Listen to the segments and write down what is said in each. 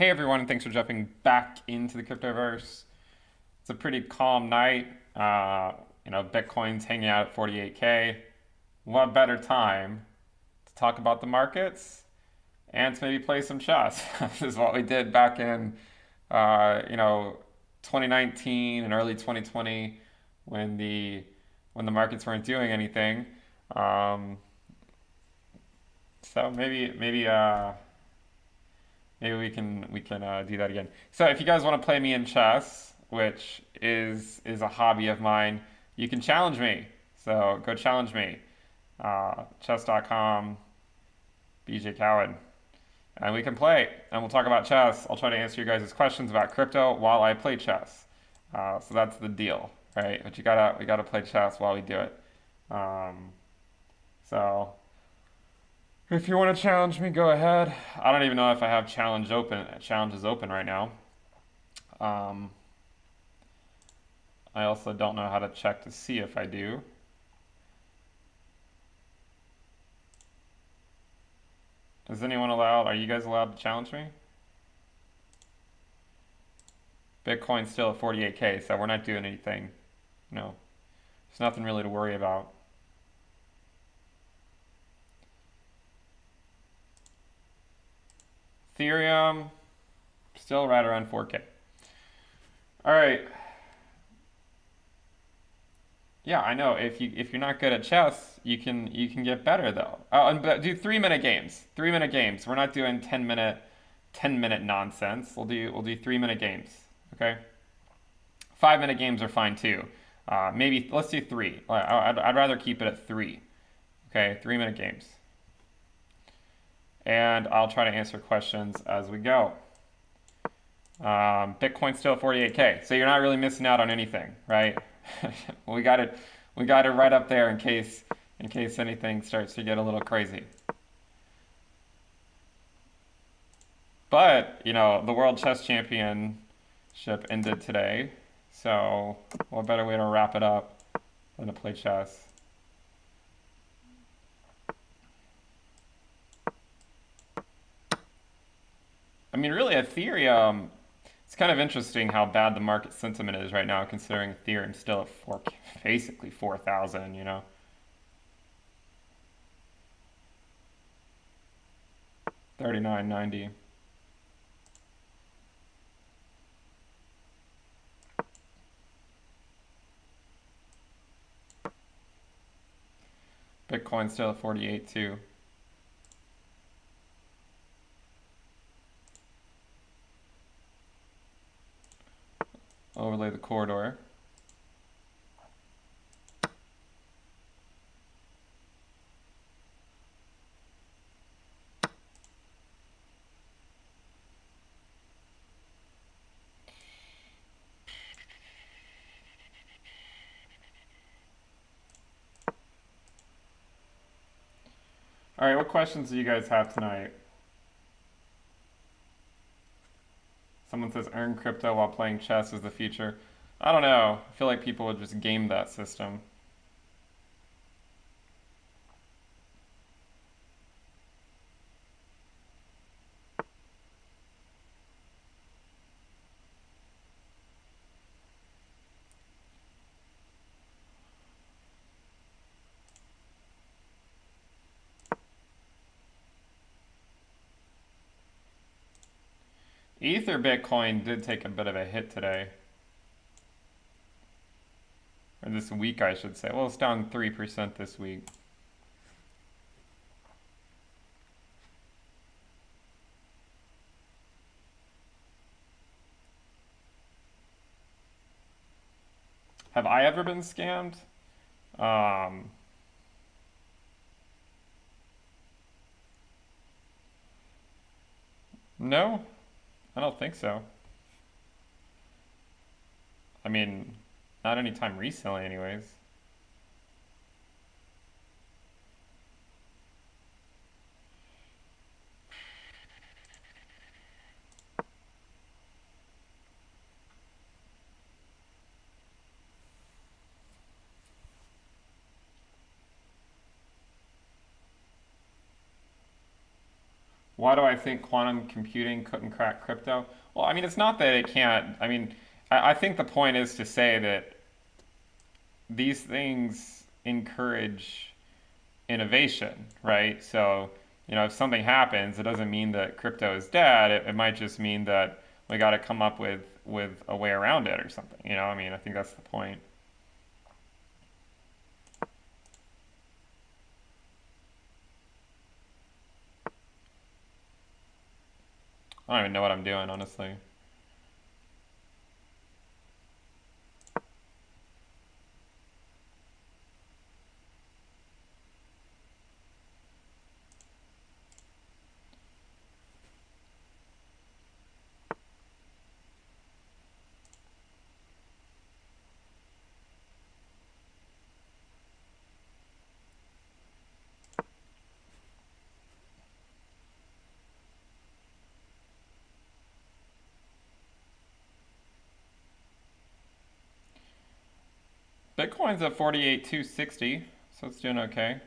Hey everyone, thanks for jumping back into the cryptoverse. It's a pretty calm night. Bitcoin's hanging out at 48K. What better time to talk about the markets and to maybe play some chess? This is what we did back in, uh, you know, 2019 and early 2020 when the markets weren't doing anything. Um, so maybe we can do that again. So if you guys want to play me in chess, which is a hobby of mine, you can challenge me. So go challenge me. Chess.com, BJ Coward. And we can play. And we'll talk about chess. I'll try to answer you guys' questions about crypto while I play chess. So that's the deal, right? But we gotta play chess while we do it. Um, so if you want to challenge me, go ahead. I don't even know if I have challenges open right now. Um, I also don't know how to check to see if I do. Is anyone allowed? Are you guys allowed to challenge me? Bitcoin's still at 48K, so we're not doing anything. No, there's nothing really to worry about. Ethereum, still right around 4K. All right. Yeah, I know. If you're not good at chess, you can get better though. And do 3 minute games. 3 minute games. We're not doing 10 minute nonsense. We'll do 3 minute games. Okay. 5 minute games are fine too. Maybe let's do three. I'd rather keep it at three. Okay, 3 minute games. And I'll try to answer questions as we go. Bitcoin's still at 48K, so you're not really missing out on anything, right? we got it, we got it right up there in case anything starts to get a little crazy. But the World Chess Championship ended today, so what better way to wrap it up than to play chess? I mean, really, Ethereum. It's kind of interesting how bad the market sentiment is right now, considering Ethereum's still at basically 4,000. 39.90. Bitcoin's still at 48 too. Overlay the corridor. All right, what questions do you guys have tonight? Someone says earn crypto while playing chess is the future. I don't know. I feel like people would just game that system. Ether Bitcoin did take a bit of a hit today. Or this week, I should say. Well, it's down 3% this week. Have I ever been scammed? Um, no, I don't think so. I mean, not anytime recently, anyways. Why do I think quantum computing couldn't crack crypto? Well, I mean, it's not that it can't. I mean, I think the point is to say that these things encourage innovation, right? So, if something happens, it doesn't mean that crypto is dead. It might just mean that we got to come up with a way around it or something. I mean, I think that's the point. I don't even know what I'm doing, honestly. Bitcoin's at 48,260, so it's doing okay.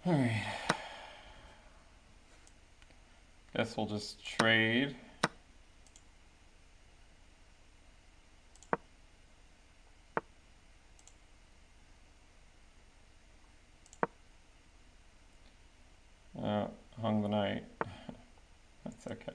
All right. Guess we'll just trade. Hung the night. That's okay.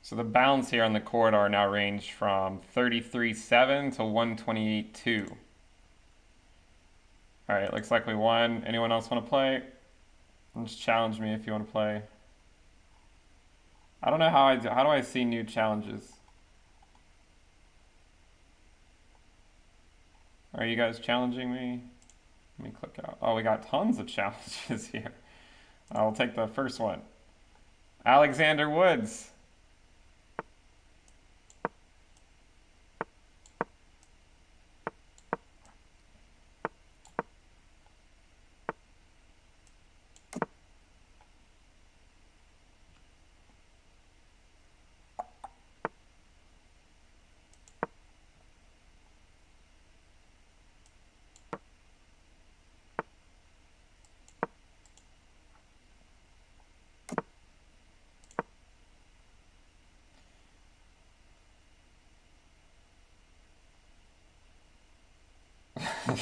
So the bounds here on the corridor now range from 33.7 to 128.2. All right, looks like we won. Anyone else want to play? Just challenge me if you want to play. I don't know how do I see new challenges? Are you guys challenging me? Let me click out. Oh, we got tons of challenges here. I'll take the first one. Alexander Woods.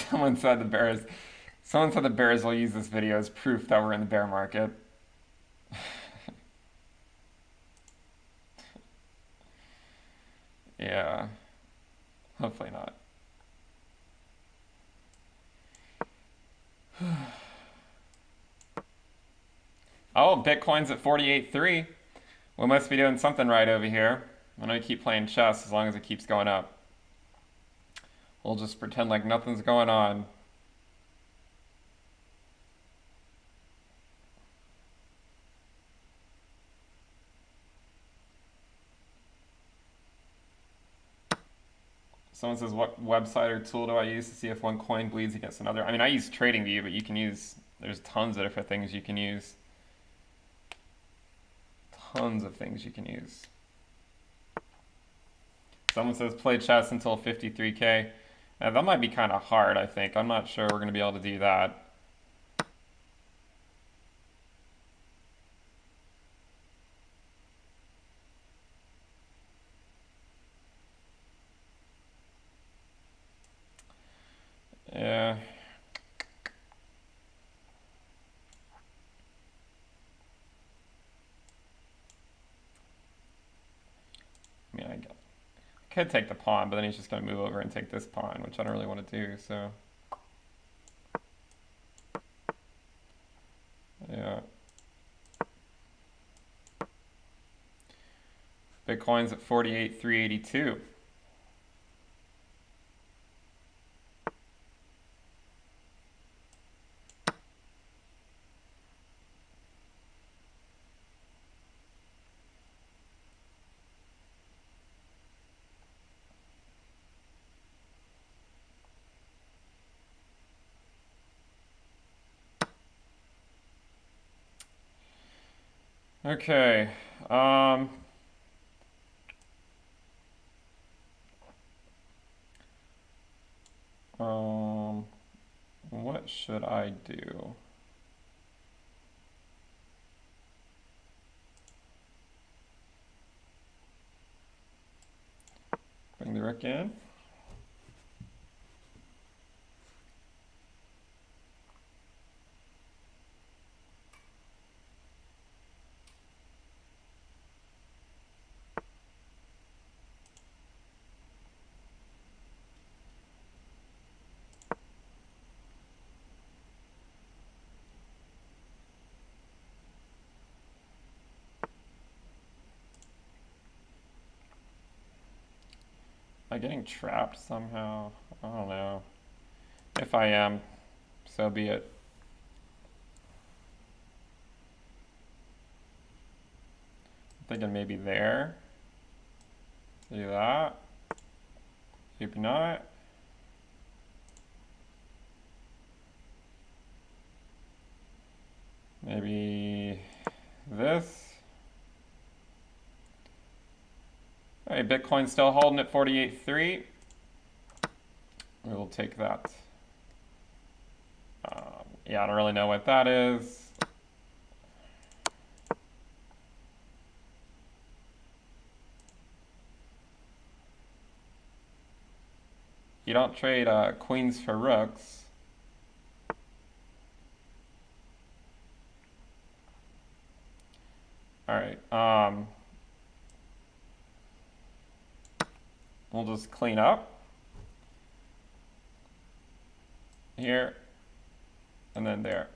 Someone said the Bears will use this video as proof that we're in the bear market. Yeah. Hopefully not. Oh, Bitcoin's at 48.3. We must be doing something right over here. I'm gonna keep playing chess as long as it keeps going up. We'll just pretend like nothing's going on. Someone says, what website or tool do I use to see if one coin bleeds against another? I mean, I use TradingView, but you can use, there's tons of different things you can use. Tons of things you can use. Someone says, play chess until 53K. Now, that might be kind of hard, I think. I'm not sure we're going to be able to do that. Yeah. I mean, I could take the pawn, but then he's just going to move over and take this pawn, which I don't really want to do, so. Yeah. Bitcoin's at 48,382. Okay. What should I do? Bring the rook in. Am I getting trapped somehow? I don't know. If I am, so be it. I'm thinking maybe there. Do that. Maybe not. Maybe this. All right, Bitcoin's still holding at 48.3. We will take that. Yeah, I don't really know what that is. You don't trade queens for rooks. All right. We'll just clean up here, and then there,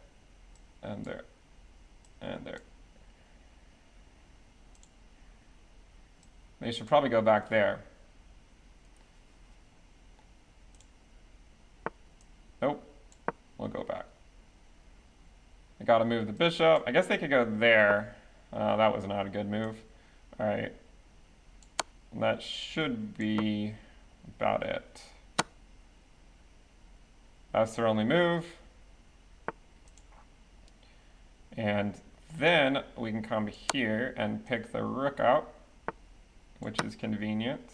and there, and there. They should probably go back there. Nope. We'll go back. I gotta move the bishop. I guess they could go there. That was not a good move. All right. That should be about it. That's their only move. And then we can come here and pick the rook out, which is convenient.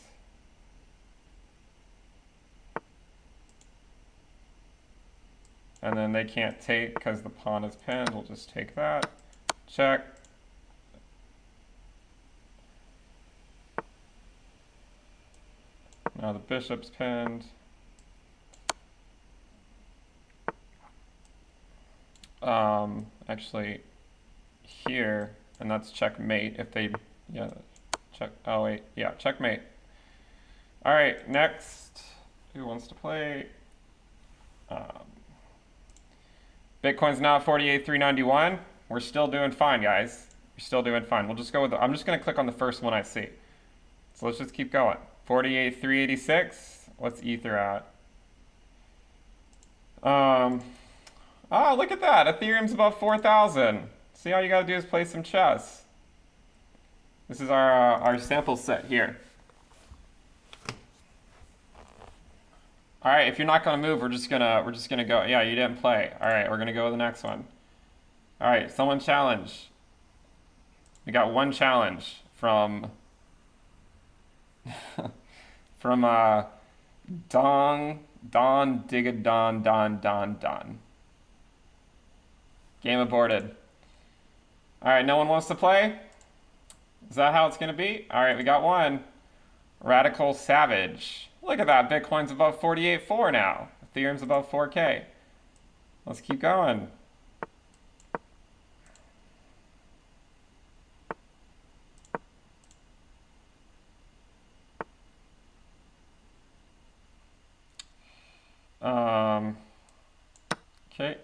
And then they can't take because the pawn is pinned. We'll just take that. Check. Now the bishop's pinned. Actually, here, and that's checkmate if they, yeah, check, oh wait, yeah, checkmate. All right, next, who wants to play? Bitcoin's now 48,391. We're still doing fine, guys. We're still doing fine. We'll just go with, I'm just gonna click on the first one I see. So let's just keep going. 48,386. What's Ether at? Oh, look at that. Ethereum's above 4,000. See, all you gotta do is play some chess. This is our sample set here. All right, if you're not gonna move, we're just gonna go. Yeah, you didn't play. All right, we're gonna go with the next one. All right, someone challenge. We got one challenge from from Don Digga Don. Game aborted. All right, no one wants to play? Is that how it's gonna be? All right, we got one. Radical Savage. Look at that, Bitcoin's above 48.4 now. Ethereum's above 4K. Let's keep going. Okay.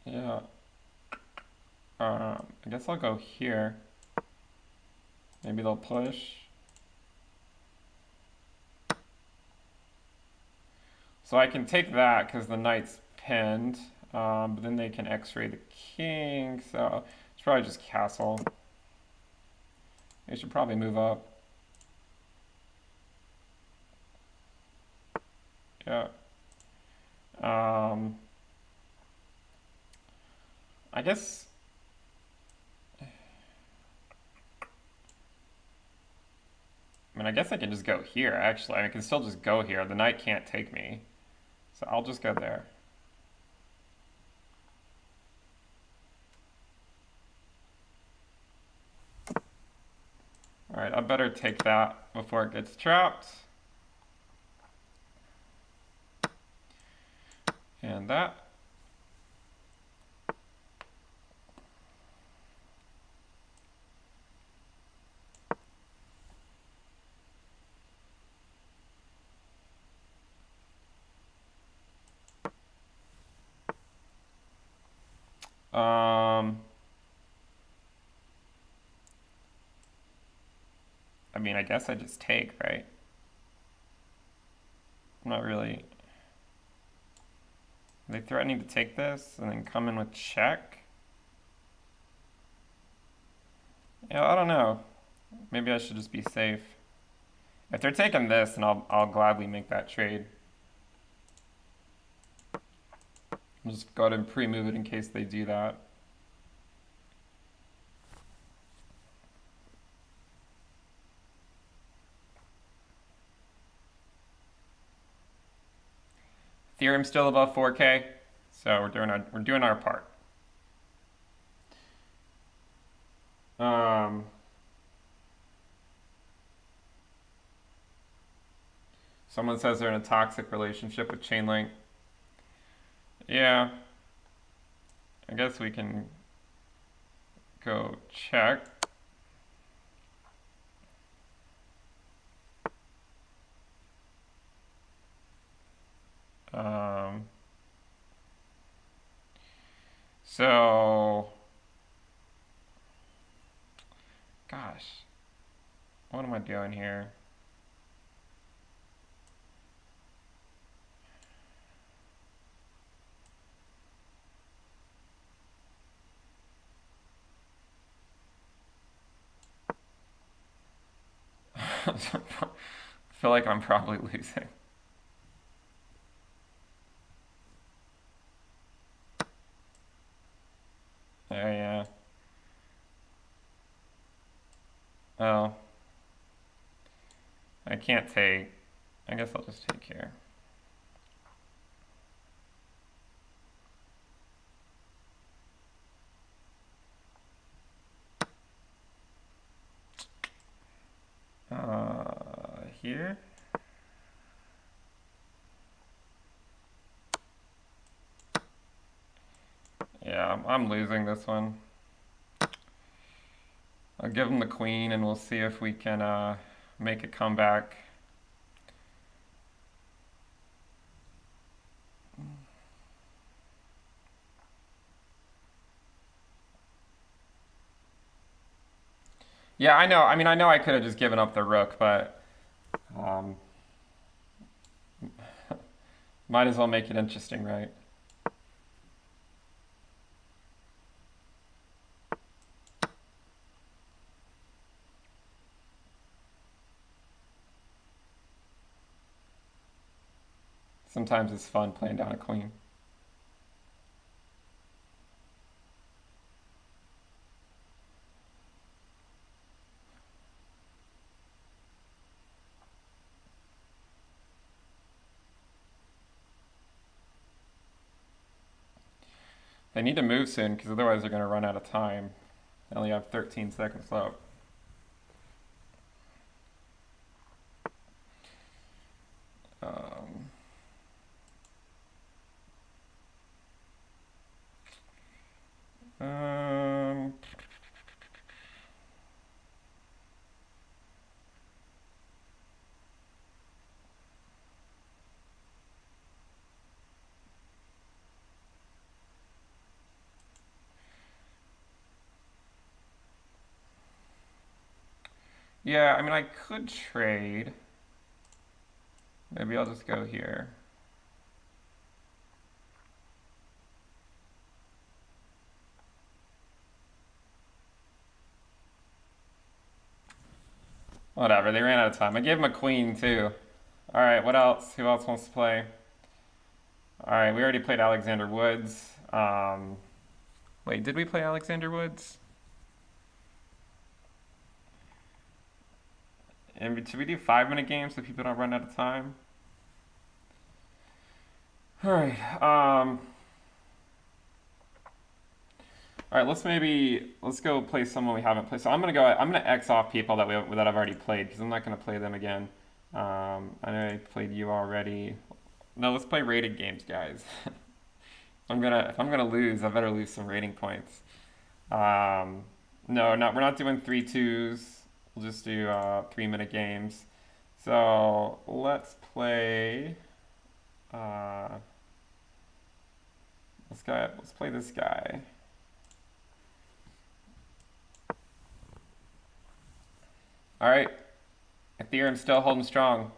Yeah. I guess I'll go here. Maybe they'll push. So I can take that because the knight's pinned, but then they can x-ray the king, so it's probably just castle. They should probably move up. Yeah. I guess... I guess I can just go here, actually. I can still just go here. The knight can't take me. So I'll just go there. Alright, I better take that before it gets trapped. And that. I guess I just take, right? I'm not really... Are they threatening to take this and then come in with check? Yeah, I don't know. Maybe I should just be safe. If they're taking this, then I'll gladly make that trade. I'll just go ahead and pre-move it in case they do that. Ethereum's still above 4K, so we're doing our part. Someone says they're in a toxic relationship with Chainlink. Yeah. I guess we can go check. So, gosh, what am I doing here? I feel like I'm probably losing. Oh, yeah. Oh. I can't take. I guess I'll just take here. Here? Yeah, I'm losing this one. I'll give him the queen and we'll see if we can make a comeback. Yeah, I know. I know I could have just given up the rook, but might as well make it interesting, right? Sometimes it's fun playing down a queen. They need to move soon because otherwise they're going to run out of time. They only have 13 seconds left. Yeah, I mean, I could trade. Maybe I'll just go here. Whatever, they ran out of time. I gave him a queen, too. Alright, what else? Who else wants to play? Alright, we already played Alexander Woods. Wait, did we play Alexander Woods? And should we do 5-minute games so people don't run out of time? Alright, Alright, let's go play someone we haven't played. So I'm gonna X off people that I've already played because I'm not gonna play them again. I know I played you already. No, let's play rated games, guys. If I'm gonna lose, I better lose some rating points. No, we're not doing 3-2s. We'll just do 3-minute games. So let's play. Let's play this guy. All right, Ethereum's still holding strong.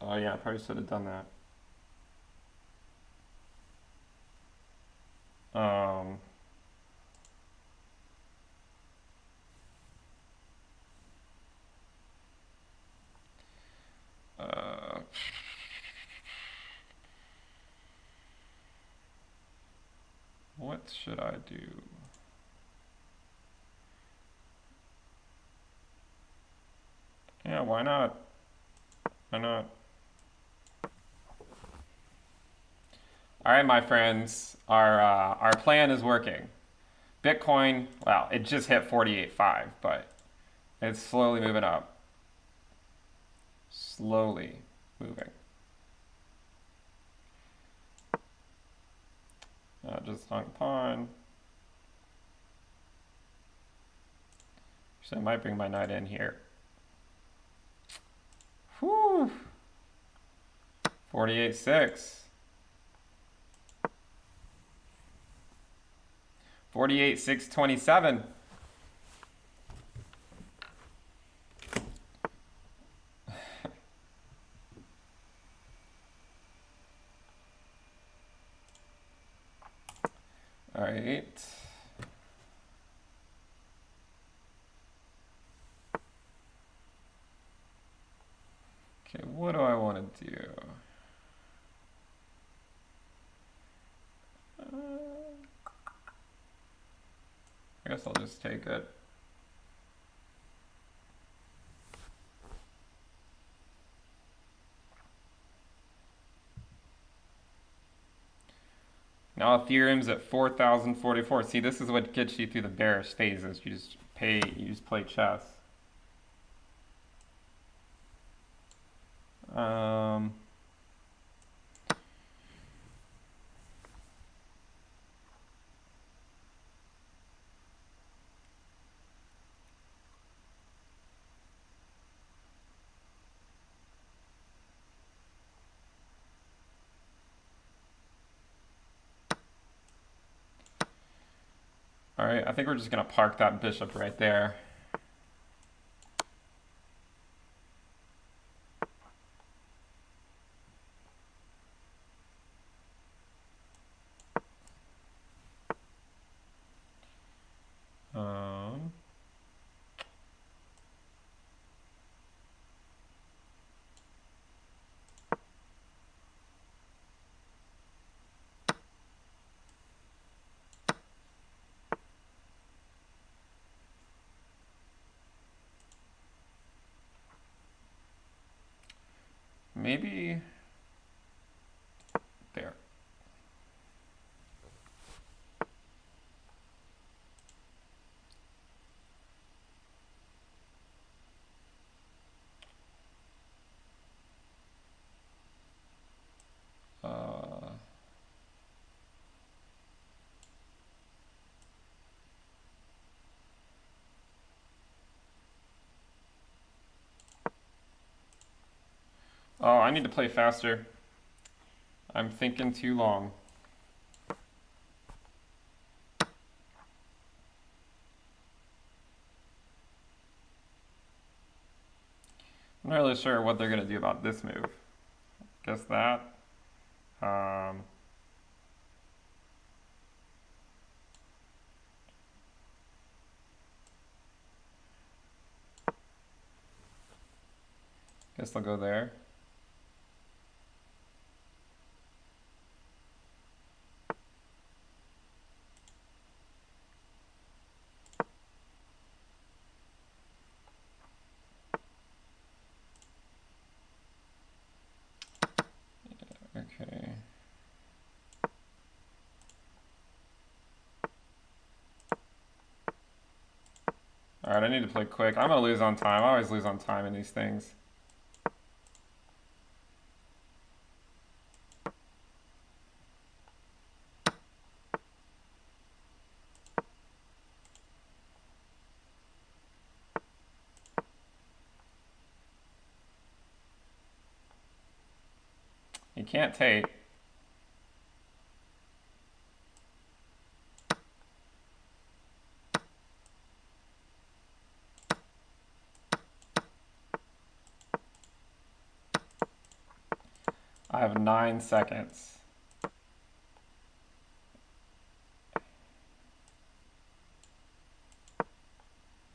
Oh yeah, I probably should have done that. Um, uh, what should I do? Yeah, why not? Why not? All right, my friends, our plan is working. Bitcoin, well, it just hit 48.5, but it's slowly moving up. Slowly moving. Just hung pawn. So I might bring my knight in here. Whew. 48.6. 48.627. All right. Okay, what do I want to do? I guess I'll just take it. Now Ethereum's at 4,044. See, this is what gets you through the bearish phases. You just play chess. All right, I think we're just gonna park that bishop right there. Maybe there. Oh, I need to play faster. I'm thinking too long. I'm not really sure what they're gonna do about this move. Guess that. Um, guess they'll go there. Okay. Alright, I need to play quick. I'm gonna lose on time. I always lose on time in these things. You can't take. I have 9 seconds.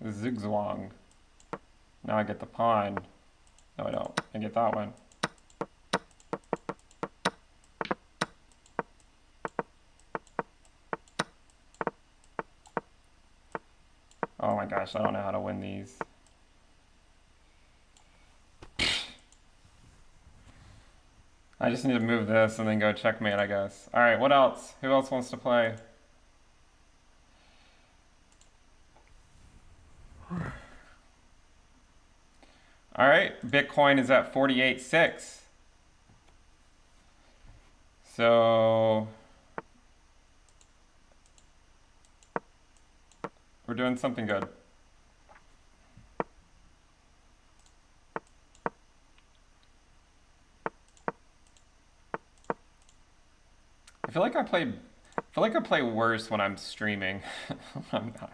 Zugzwang. Now I get the pawn. No, I don't. I get that one. Oh my gosh, I don't know how to win these. I just need to move this and then go checkmate, I guess. Alright, what else? Who else wants to play? Alright, Bitcoin is at 48.6. So we're doing something good. I feel like I play worse when I'm streaming. I'm not.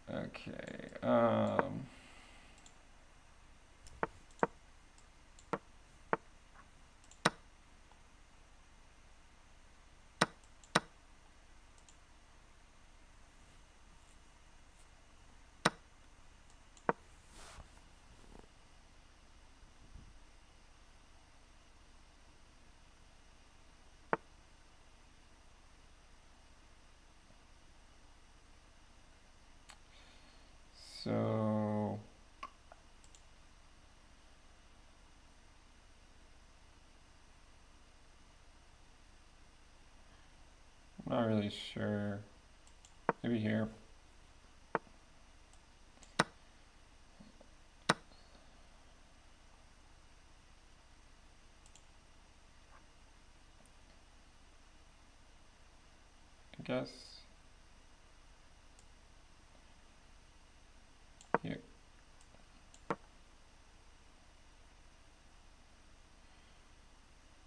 Okay. So I'm not really sure. Maybe here. I guess here.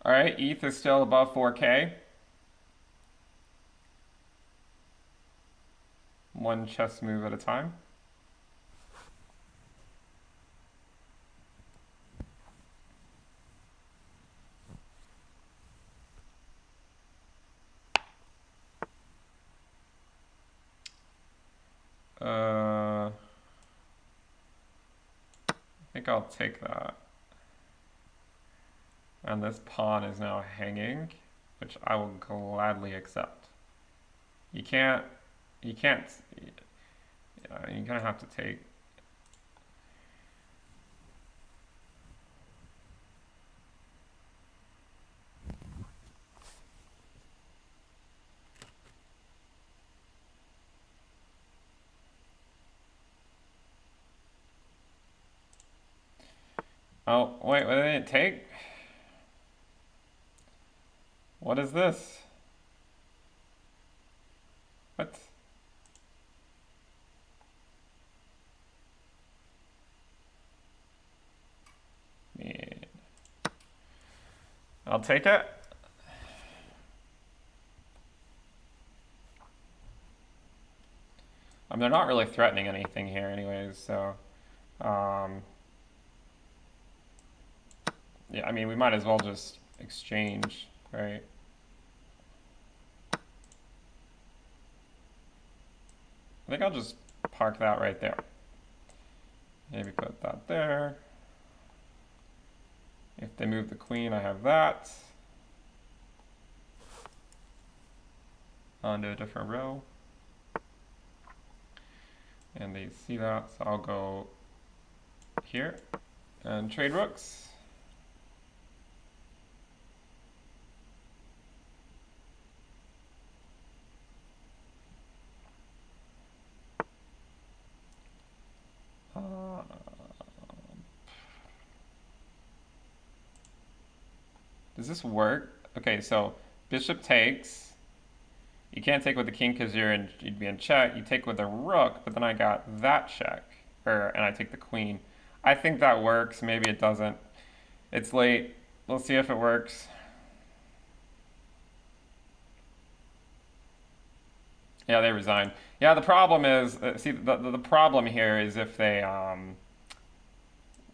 All right, ETH is still above 4K. One chess move at a time. I think I'll take that. And this pawn is now hanging, which I will gladly accept. You can't, you're gonna have to take. Oh, wait, what did it take? What is this? What? I'll take it. I mean, they're not really threatening anything here anyways, so... Um, yeah, I mean, we might as well just exchange, right? I think I'll just park that right there. Maybe put that there. If they move the queen, I have that. Onto a different row. And they see that, so I'll go here and trade rooks. Does this work? Okay, so bishop takes. You can't take with the king because you'd be in check. You take with a rook, but then I got that check, and I take the queen. I think that works. Maybe it doesn't. It's late. Let's see if it works. Yeah, they resigned. Yeah, the problem is, see, the problem here is if they,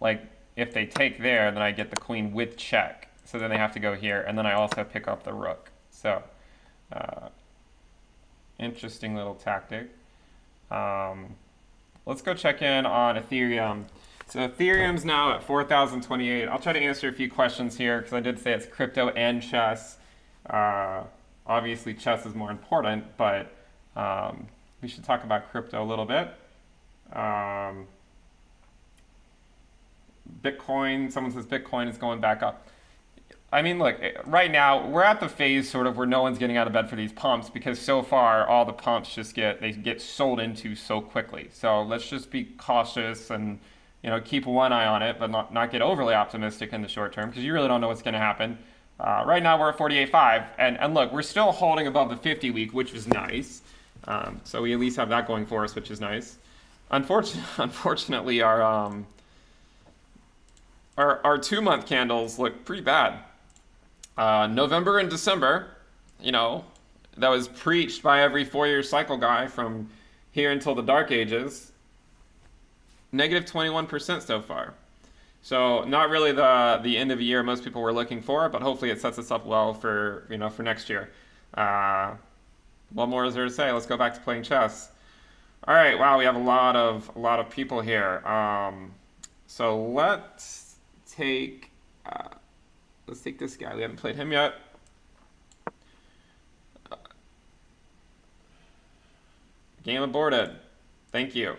like, if they take there, then I get the queen with check. So then they have to go here, and then I also pick up the rook. So, interesting little tactic. Let's go check in on Ethereum. So Ethereum's now at 4,028. I'll try to answer a few questions here because I did say it's crypto and chess. Obviously, chess is more important, but we should talk about crypto a little bit. Bitcoin, someone says Bitcoin is going back up. I mean, look, right now we're at the phase sort of where no one's getting out of bed for these pumps because so far all the pumps just get sold into so quickly. So let's just be cautious and keep one eye on it, but not get overly optimistic in the short term because you really don't know what's going to happen. Right now we're at 48.5, and look, we're still holding above the 50-week, which is nice. So we at least have that going for us, which is nice. Unfortunately, our 2-month candles look pretty bad. November and December, that was preached by every 4-year cycle guy from here until the dark ages. Negative 21% so far. So not really the end of the year most people were looking for, but hopefully it sets us up well for for next year. What more is there to say? Let's go back to playing chess. All right, wow, we have a lot of people here. So let's take this guy. We haven't played him yet. Game aborted. Thank you.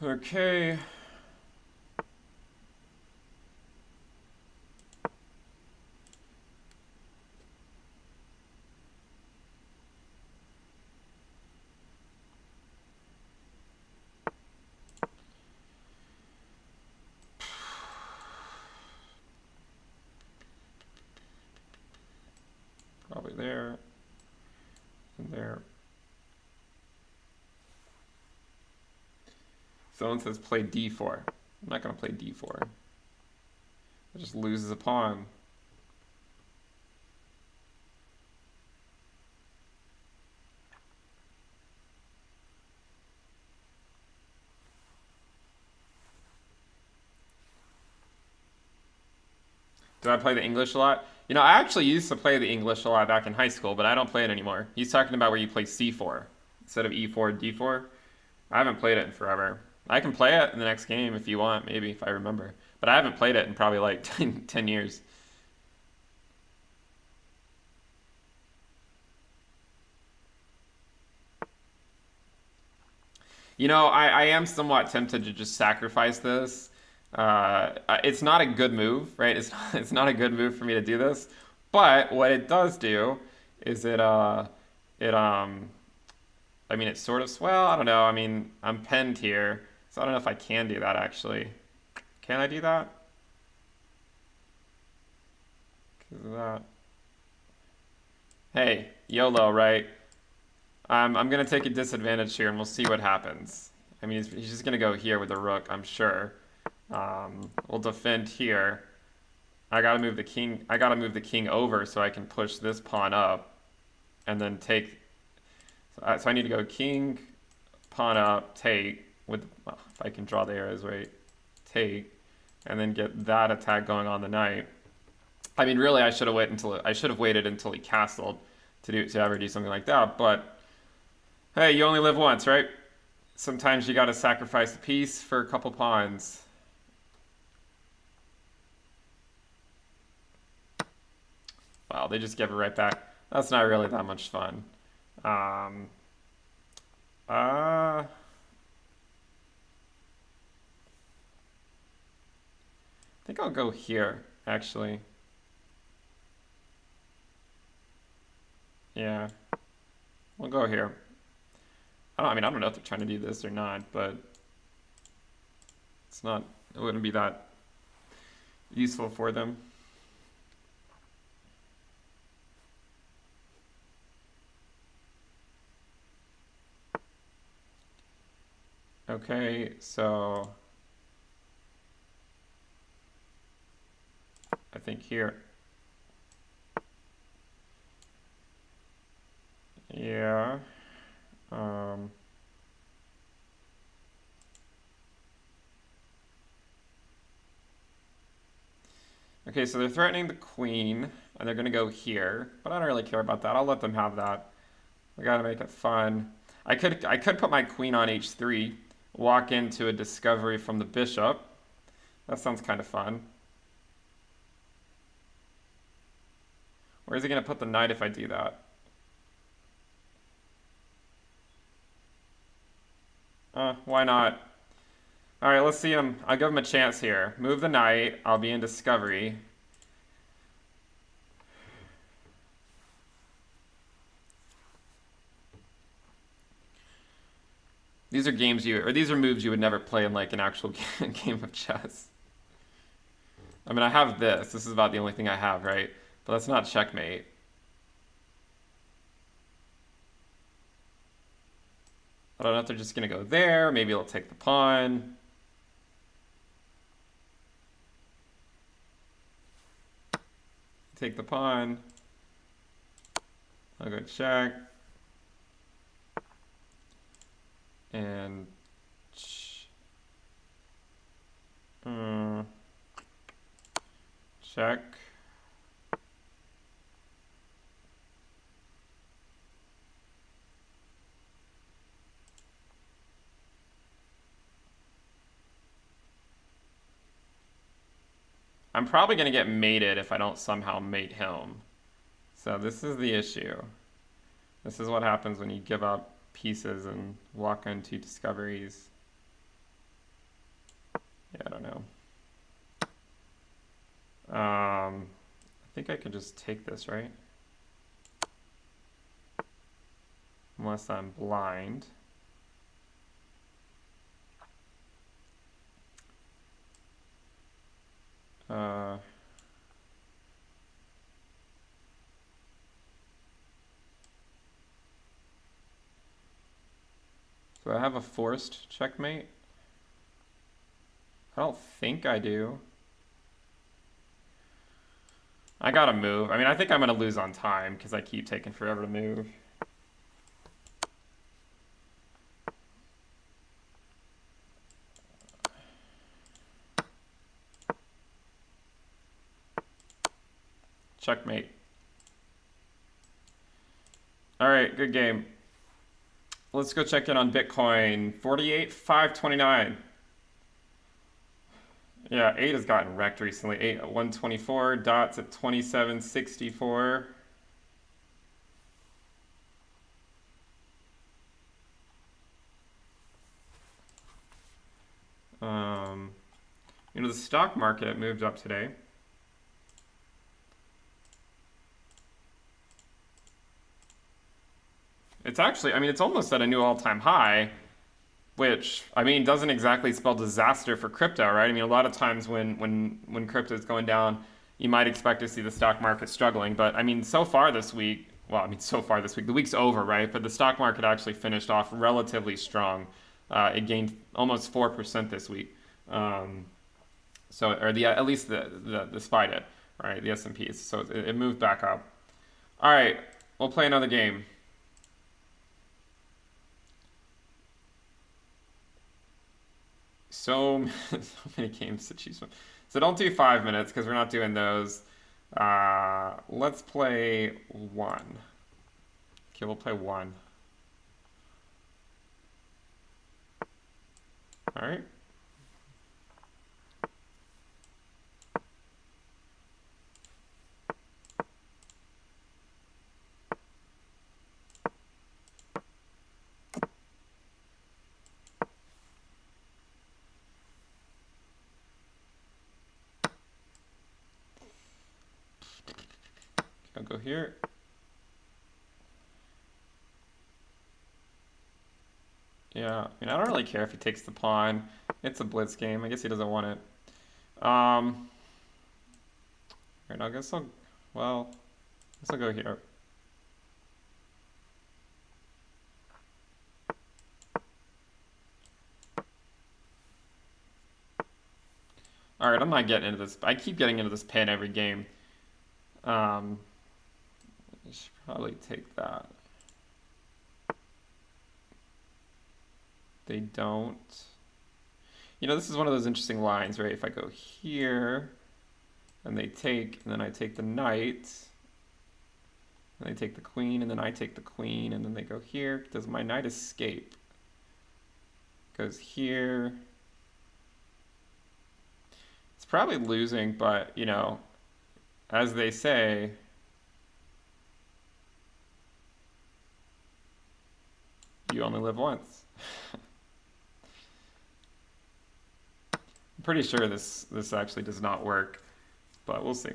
Okay. Probably there and there. Someone says play d4. I'm not going to play d4. It just loses a pawn. Do I play the English a lot? I actually used to play the English a lot back in high school, but I don't play it anymore. He's talking about where you play c4 instead of e4, d4. I haven't played it in forever. I can play it in the next game if you want, maybe, if I remember. But I haven't played it in probably like 10 years. I am somewhat tempted to just sacrifice this. It's not a good move, right? It's not a good move for me to do this. But what it does do is I mean, it's sort of, well, I don't know. I mean, I'm penned here, so I don't know if I can do that, actually. Can I do that? 'Cause of that. Hey, YOLO, right? I'm gonna take a disadvantage here, and we'll see what happens. I mean, he's just gonna go here with the rook, I'm sure. We'll defend here. I gotta move the king. I gotta move the king over so I can push this pawn up, and then take. So I need to go king, pawn up, take with. Well, if I can draw the arrows right, take, and then get that attack going on the knight. I mean, really, I should have waited until he castled to ever do something like that. But hey, you only live once, right? Sometimes you gotta sacrifice a piece for a couple pawns. Wow, they just give it right back. That's not really that much fun. I think I'll go here, actually. Yeah, we'll go here. I mean, I don't know if they're trying to do this or not, but it wouldn't be that useful for them. Okay, so I think here. Yeah. Okay, so they're threatening the queen, and they're gonna go here, but I don't really care about that. I'll let them have that. We gotta make it fun. I could put my queen on h3, walk into a discovery from the bishop. That sounds kind of fun. Where is he gonna put the knight if I do that? Why not? All right, let's see him. I'll give him a chance here. Move the knight. I'll be in discovery. These are these are moves you would never play in like an actual game of chess. I mean, I have this. This is about the only thing I have, right? But that's not checkmate. I don't know if they're just gonna go there. Maybe they'll take the pawn. Take the pawn. I'll go check. And check. I'm probably going to get mated if I don't somehow mate him. So this is the issue. This is what happens when you give up pieces and walk into discoveries. Yeah, I don't know. I think I could just take this, right? Unless I'm blind. Do I have a forced checkmate? I don't think I do. I gotta move. I mean, I think I'm gonna lose on time because I keep taking forever to move. Checkmate. All right, good game. Let's go check in on Bitcoin. 48,529. Yeah, 8 has gotten wrecked recently. 8 at 124, dots at 2764. The stock market moved up today. It's actually, I mean, it's almost at a new all-time high, which, I mean, doesn't exactly spell disaster for crypto, right? I mean, a lot of times when crypto is going down, you might expect to see the stock market struggling. But I mean, so far this week, well, I mean, so far this week, the week's over, right? But the stock market actually finished off relatively strong. It gained almost 4% this week. So, or at least despite it, right? The S&P. So it moved back up. All right, we'll play another game. So many games to choose from. So don't do 5 minutes because we're not doing those. Let's play one. Okay, we'll play one. All right. I'll go here. Yeah, I mean, I don't really care if he takes the pawn. It's a blitz game. I guess he doesn't want it. All right, I guess well, I guess I'll go here. All right, I'm not getting into this. I keep getting into this pin every game. I should probably take that. They don't. You know, this is one of those interesting lines, right? If I go here, and they take, and then I take the knight, and they take the queen, and then I take the queen, and then they go here. Does my knight escape? Goes here. It's probably losing, but, you know, as they say, you only live once. I'm pretty sure this actually does not work, but we'll see.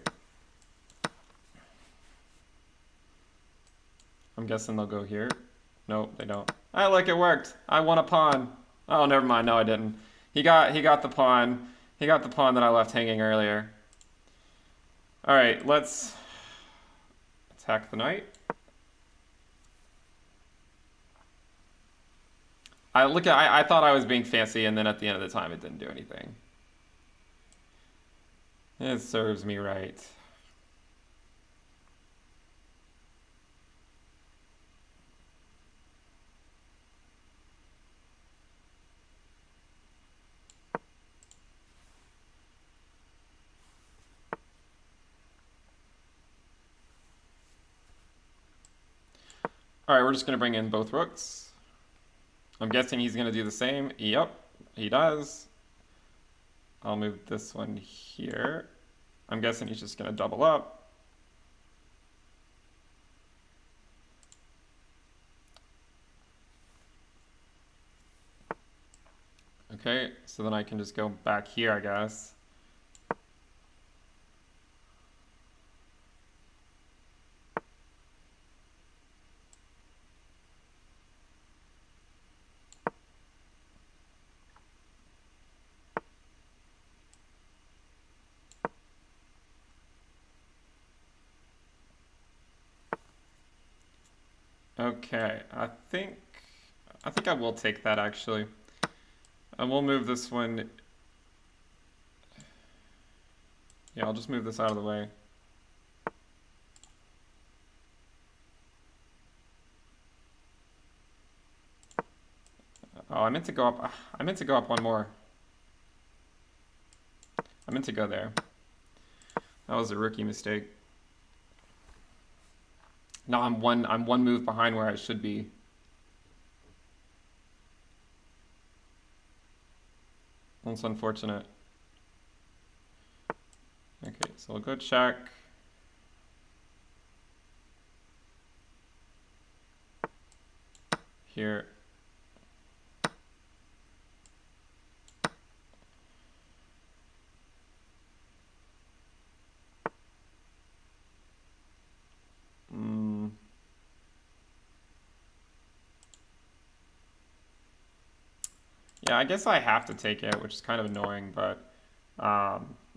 I'm guessing they'll go here. Nope, they don't. Ah, look, it worked. I won a pawn. Oh, never mind. No, I didn't. He got the pawn. He got the pawn that I left hanging earlier. All right, let's attack the knight. I thought I was being fancy, and then at the end of the time, it didn't do anything. It serves me right. All right, we're just going to bring in both rooks. I'm guessing he's going to do the same. Yep, he does. I'll move this one here. I'm guessing he's just going to double up. Okay, so then I can just go back here, I guess. Okay, I think I will take that actually. And we'll move this one. Yeah, I'll just move this out of the way. Oh, I meant to go up. I meant to go up one more. I meant to go there. That was a rookie mistake. No, I'm one move behind where I should be. That's unfortunate. Okay, so we'll go check. Here. Yeah, I guess I have to take it, which is kind of annoying, but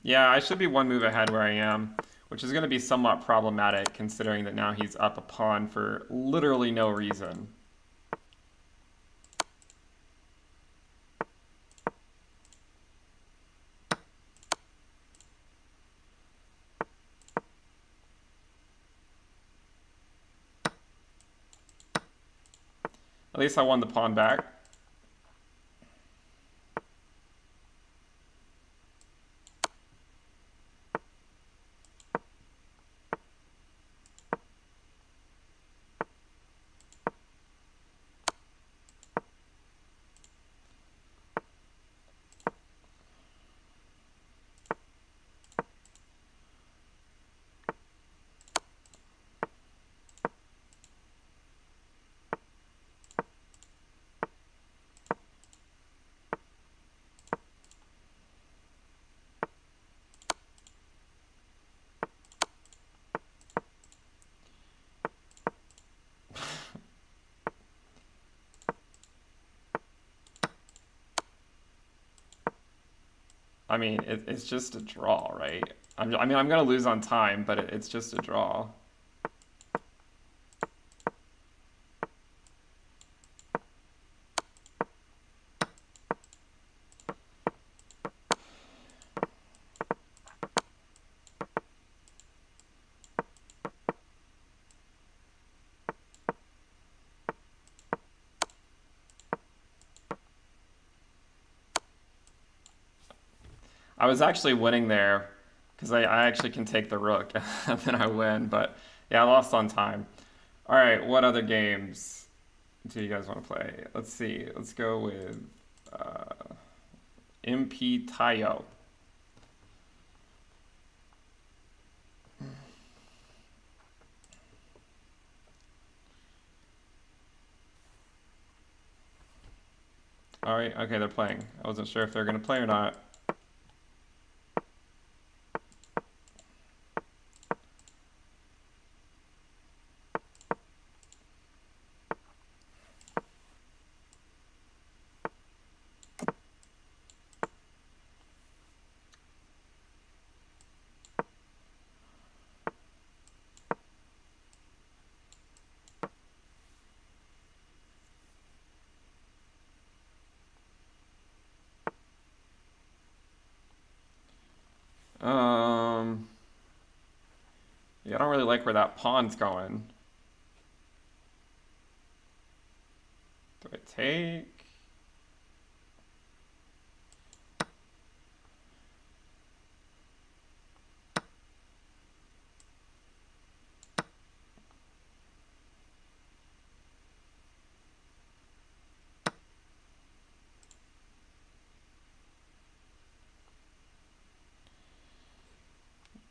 Yeah, I should be one move ahead where I am, which is going to be somewhat problematic considering that now he's up a pawn for literally no reason. At least I won the pawn back. I mean, it's just a draw, right? I mean, I'm going to lose on time, but it's just a draw. I was actually winning there because I actually can take the rook and then I win, but yeah, I lost on time. All right, what other games do you guys want to play? Let's see. Let's go with MP Tayo. All right, okay, they're playing. I wasn't sure if they're going to play or not. Yeah, I don't really like where that pawn's going. Do I take?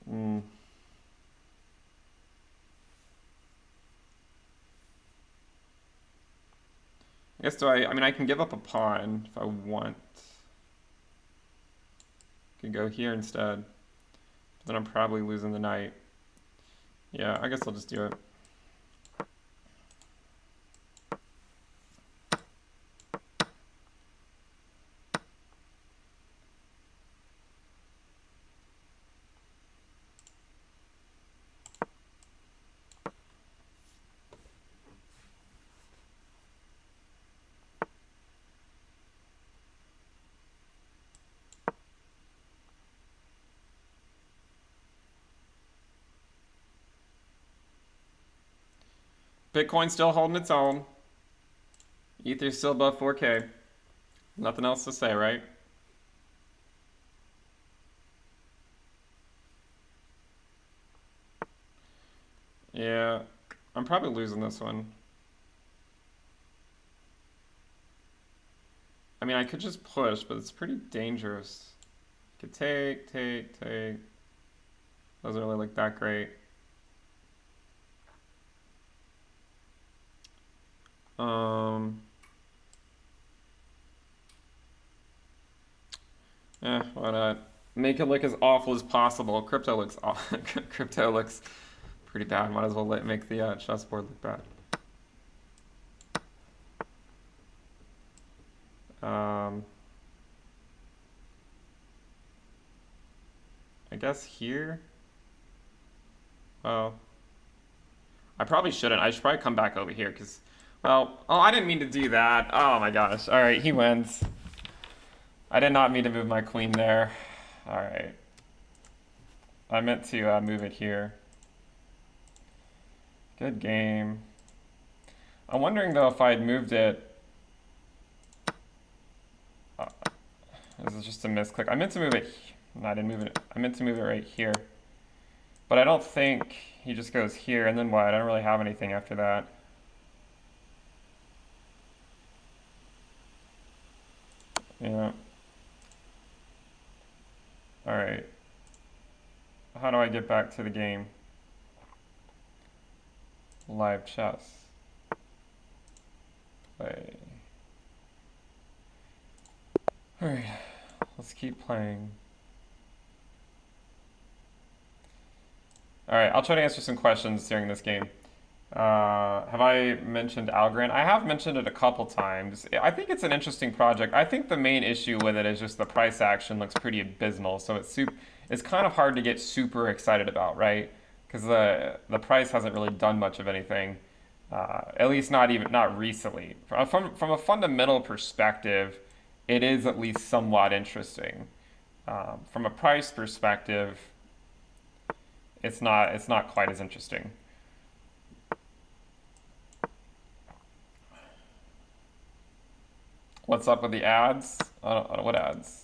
Mm. I guess I mean, I can give up a pawn if I want. I can go here instead. But then I'm probably losing the knight. Yeah, I guess I'll just do it. Bitcoin's still holding its own. Ether's still above 4K. Nothing else to say, right? Yeah, I'm probably losing this one. I mean, I could just push, but it's pretty dangerous. Could take. Doesn't really look that great. Why not? Make it look as awful as possible. Crypto looks crypto looks pretty bad. Might as well make the chessboard look bad. Um, I guess here? Oh. I probably shouldn't. I should probably come back over here because, well, oh, I didn't mean to do that. Oh my gosh. All right, he wins. I did not mean to move my queen there. All right. I meant to move it here. Good game. I'm wondering though if I'd moved it. Uh, this is just a misclick. I meant to move it. No, I didn't move it. I meant to move it right here. But I don't think he just goes here and then what? I don't really have anything after that. Yeah. All right. How do I get back to the game? Live chess. Play. All right. Let's keep playing. All right. I'll try to answer some questions during this game. Have I mentioned Algorand? I have mentioned it a couple times. I think it's an interesting project. I think the main issue with it is just the price action looks pretty abysmal. So it's kind of hard to get super excited about, right? Because the price hasn't really done much of anything, at least not recently. From a fundamental perspective, it is at least somewhat interesting. From a price perspective, it's not quite as interesting. What's up with the ads? I don't know what ads.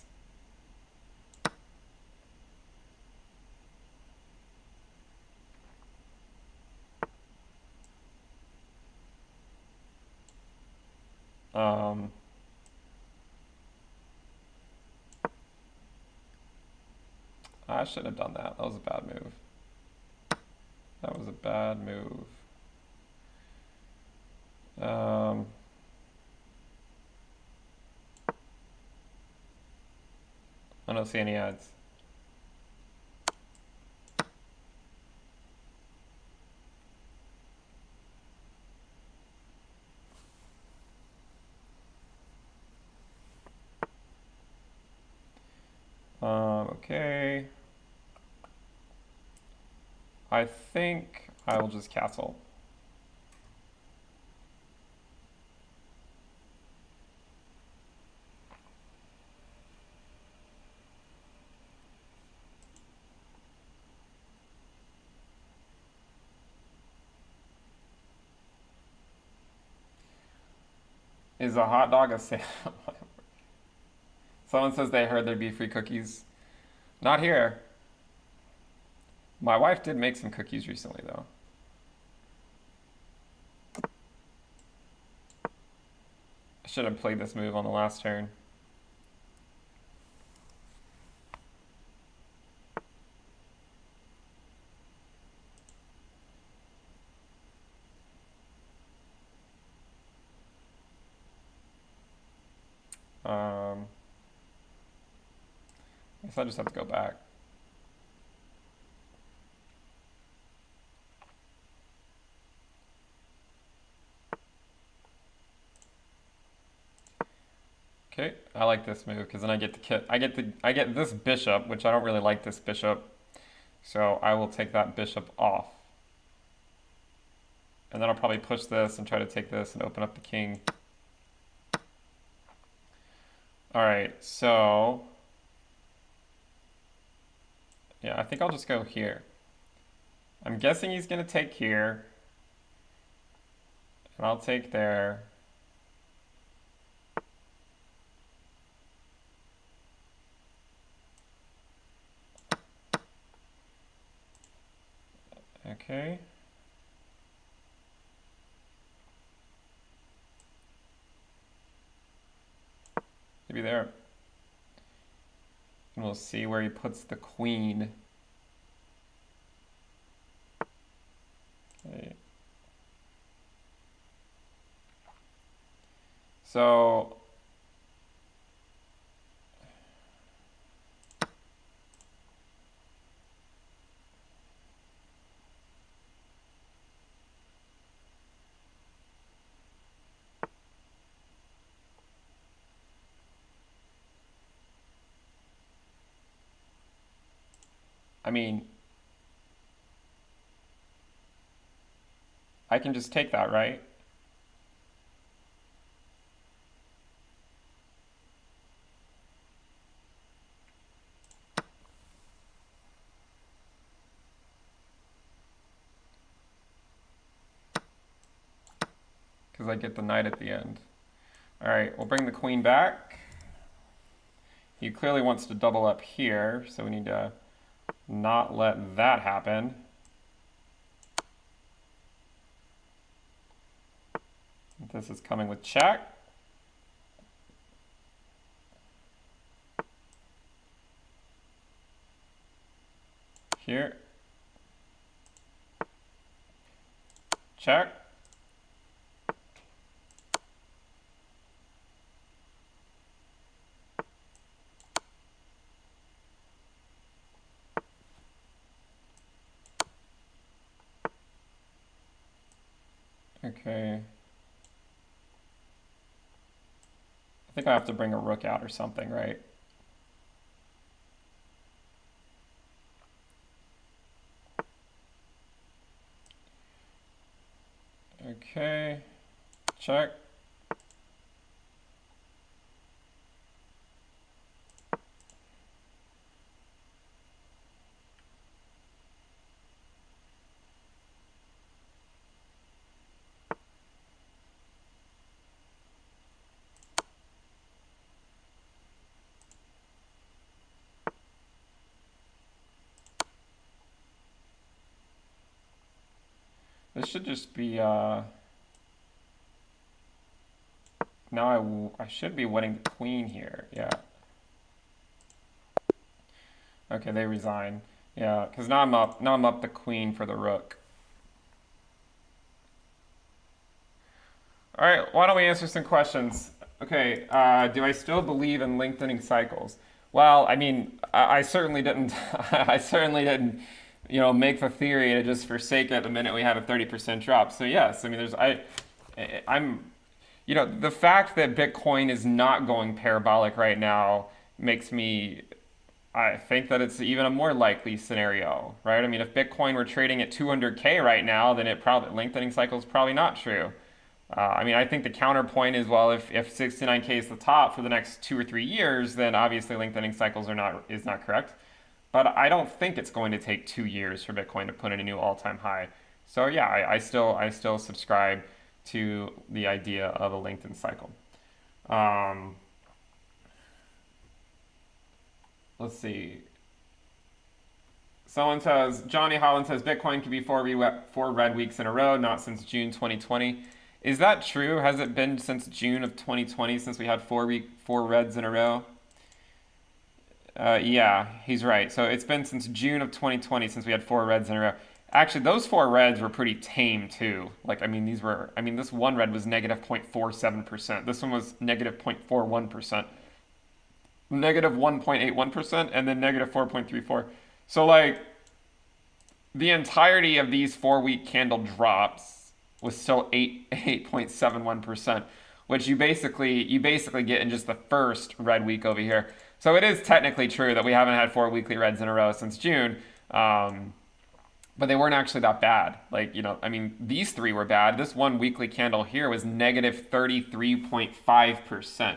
Um, I shouldn't have done that. That was a bad move. That was a bad move. I don't see any ads. Okay. I think I will just castle. Is a hot dog a sale? Someone says they heard there'd be free cookies. Not here. My wife did make some cookies recently, though. I should have played this move on the last turn. I guess I just have to go back. Okay, I like this move because then I get this bishop, which I don't really like this bishop. So I will take that bishop off. And then I'll probably push this and try to take this and open up the king. All right, so yeah, I think I'll just go here. I'm guessing he's gonna take here. And I'll take there. Okay. Maybe there. And we'll see where he puts the queen. Okay. So I mean, I can just take that, right? Because I get the knight at the end. All right, we'll bring the queen back. He clearly wants to double up here, so we need to not let that happen. This is coming with check. Here. Check. Okay. I think I have to bring a rook out or something, right? Okay. Check. This should just be, now I should be winning the queen here, yeah. Okay, they resign. Yeah, because now I'm up the queen for the rook. All right, why don't we answer some questions? Okay, do I still believe in lengthening cycles? Well, I mean, I certainly didn't. I certainly didn't, make the theory to just forsake it the minute we had a 30% drop. So yes, I mean, I'm, the fact that Bitcoin is not going parabolic right now makes me, I think that it's even a more likely scenario, right? I mean, if Bitcoin were trading at 200K right now, then lengthening cycle is probably not true. I mean, I think the counterpoint is, well, if 69K is the top for the next 2 or 3 years, then obviously lengthening cycles is not correct. But I don't think it's going to take 2 years for Bitcoin to put in a new all-time high. So yeah, I still subscribe to the idea of a lengthened cycle. Let's see. Someone says, Johnny Holland says Bitcoin could be four red weeks in a row, not since June 2020. Is that true? Has it been since June of 2020 since we had four reds in a row? Yeah, he's right. So it's been since June of 2020 since we had four reds in a row. Actually, those four reds were pretty tame too. Like, I mean, this one red was negative 0.47%. This one was negative 0.41%, negative 1.81%, and then negative 4.34. So, like, the entirety of these 4-week candle drops was still 8.71%, which you basically get in just the first red week over here. So it is technically true that we haven't had 4 weekly reds in a row since June, but they weren't actually that bad. Like, I mean, these three were bad. This one weekly candle here was negative 33.5%.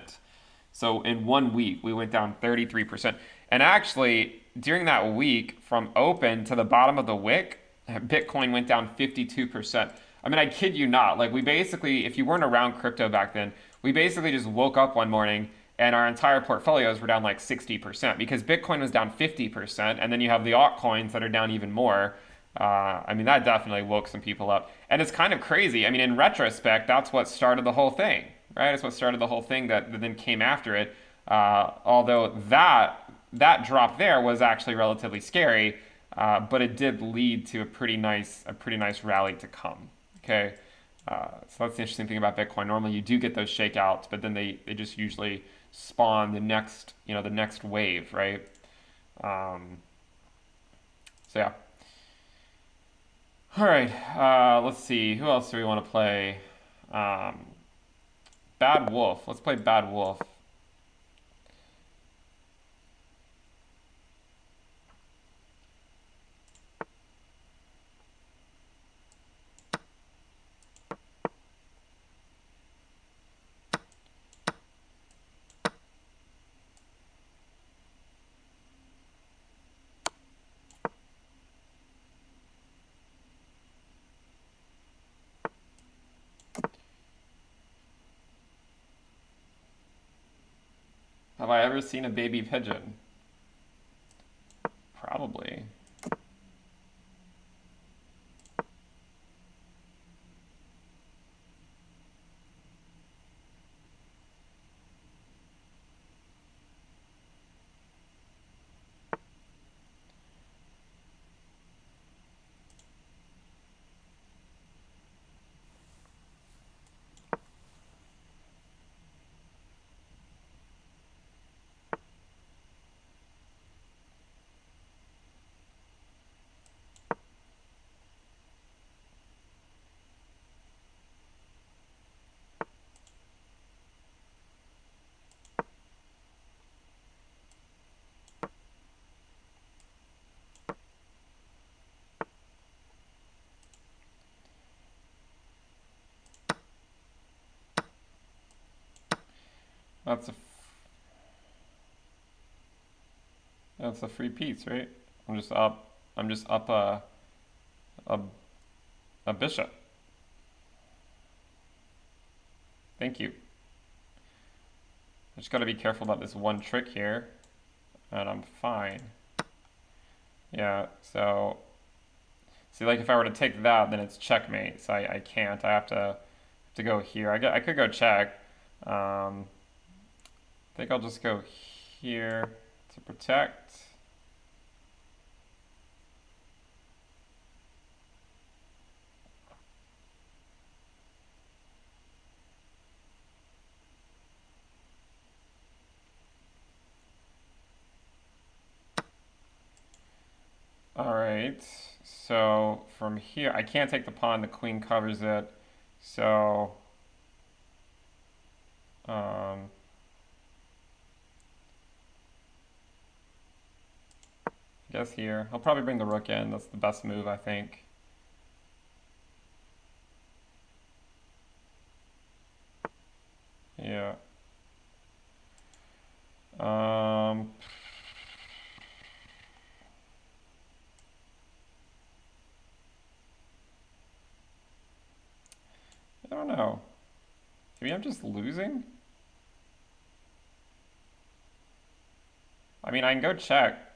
So in 1 week, we went down 33%. And actually, during that week, from open to the bottom of the wick, Bitcoin went down 52%. I mean, I kid you not. Like, we basically, if you weren't around crypto back then, we basically just woke up one morning and our entire portfolios were down like 60% because Bitcoin was down 50%. And then you have the altcoins that are down even more. I mean, that definitely woke some people up. And it's kind of crazy. I mean, in retrospect, that's what started the whole thing, right? It's what started the whole thing that then came after it. Although that drop there was actually relatively scary, but it did lead to a pretty nice rally to come. Okay, so that's the interesting thing about Bitcoin. Normally, you do get those shakeouts, but then they just usually spawn the next wave, right? So yeah. All right, let's see. Who else do we want to play? Bad Wolf. Let's play Bad Wolf. Have I ever seen a baby pigeon? Probably. That's a that's a free piece, right? I'm just up a a bishop. Thank you. I just gotta be careful about this one trick here, and I'm fine. Yeah, so see, like if I were to take that, then it's checkmate. So I can't. I have to go here. I could go check. I think I'll just go here to protect. All right, so from here, I can't take the pawn, the queen covers it. So, um, I guess here, I'll probably bring the rook in. That's the best move, I think. Yeah. Um, I don't know. Maybe I'm just losing? I mean, I can go check.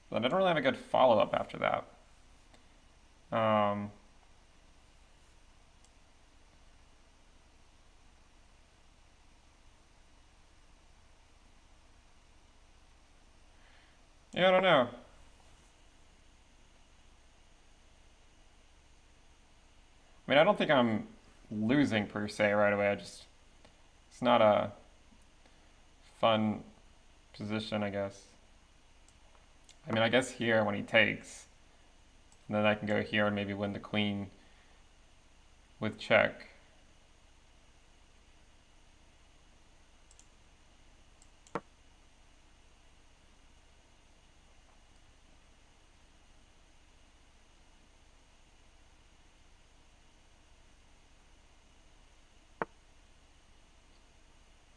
But I don't really have a good follow-up after that. Um, yeah, I don't know. I mean, I don't think I'm losing per se right away. It's not a fun position, I guess. I mean, I guess here when he takes, and then I can go here and maybe win the queen with check.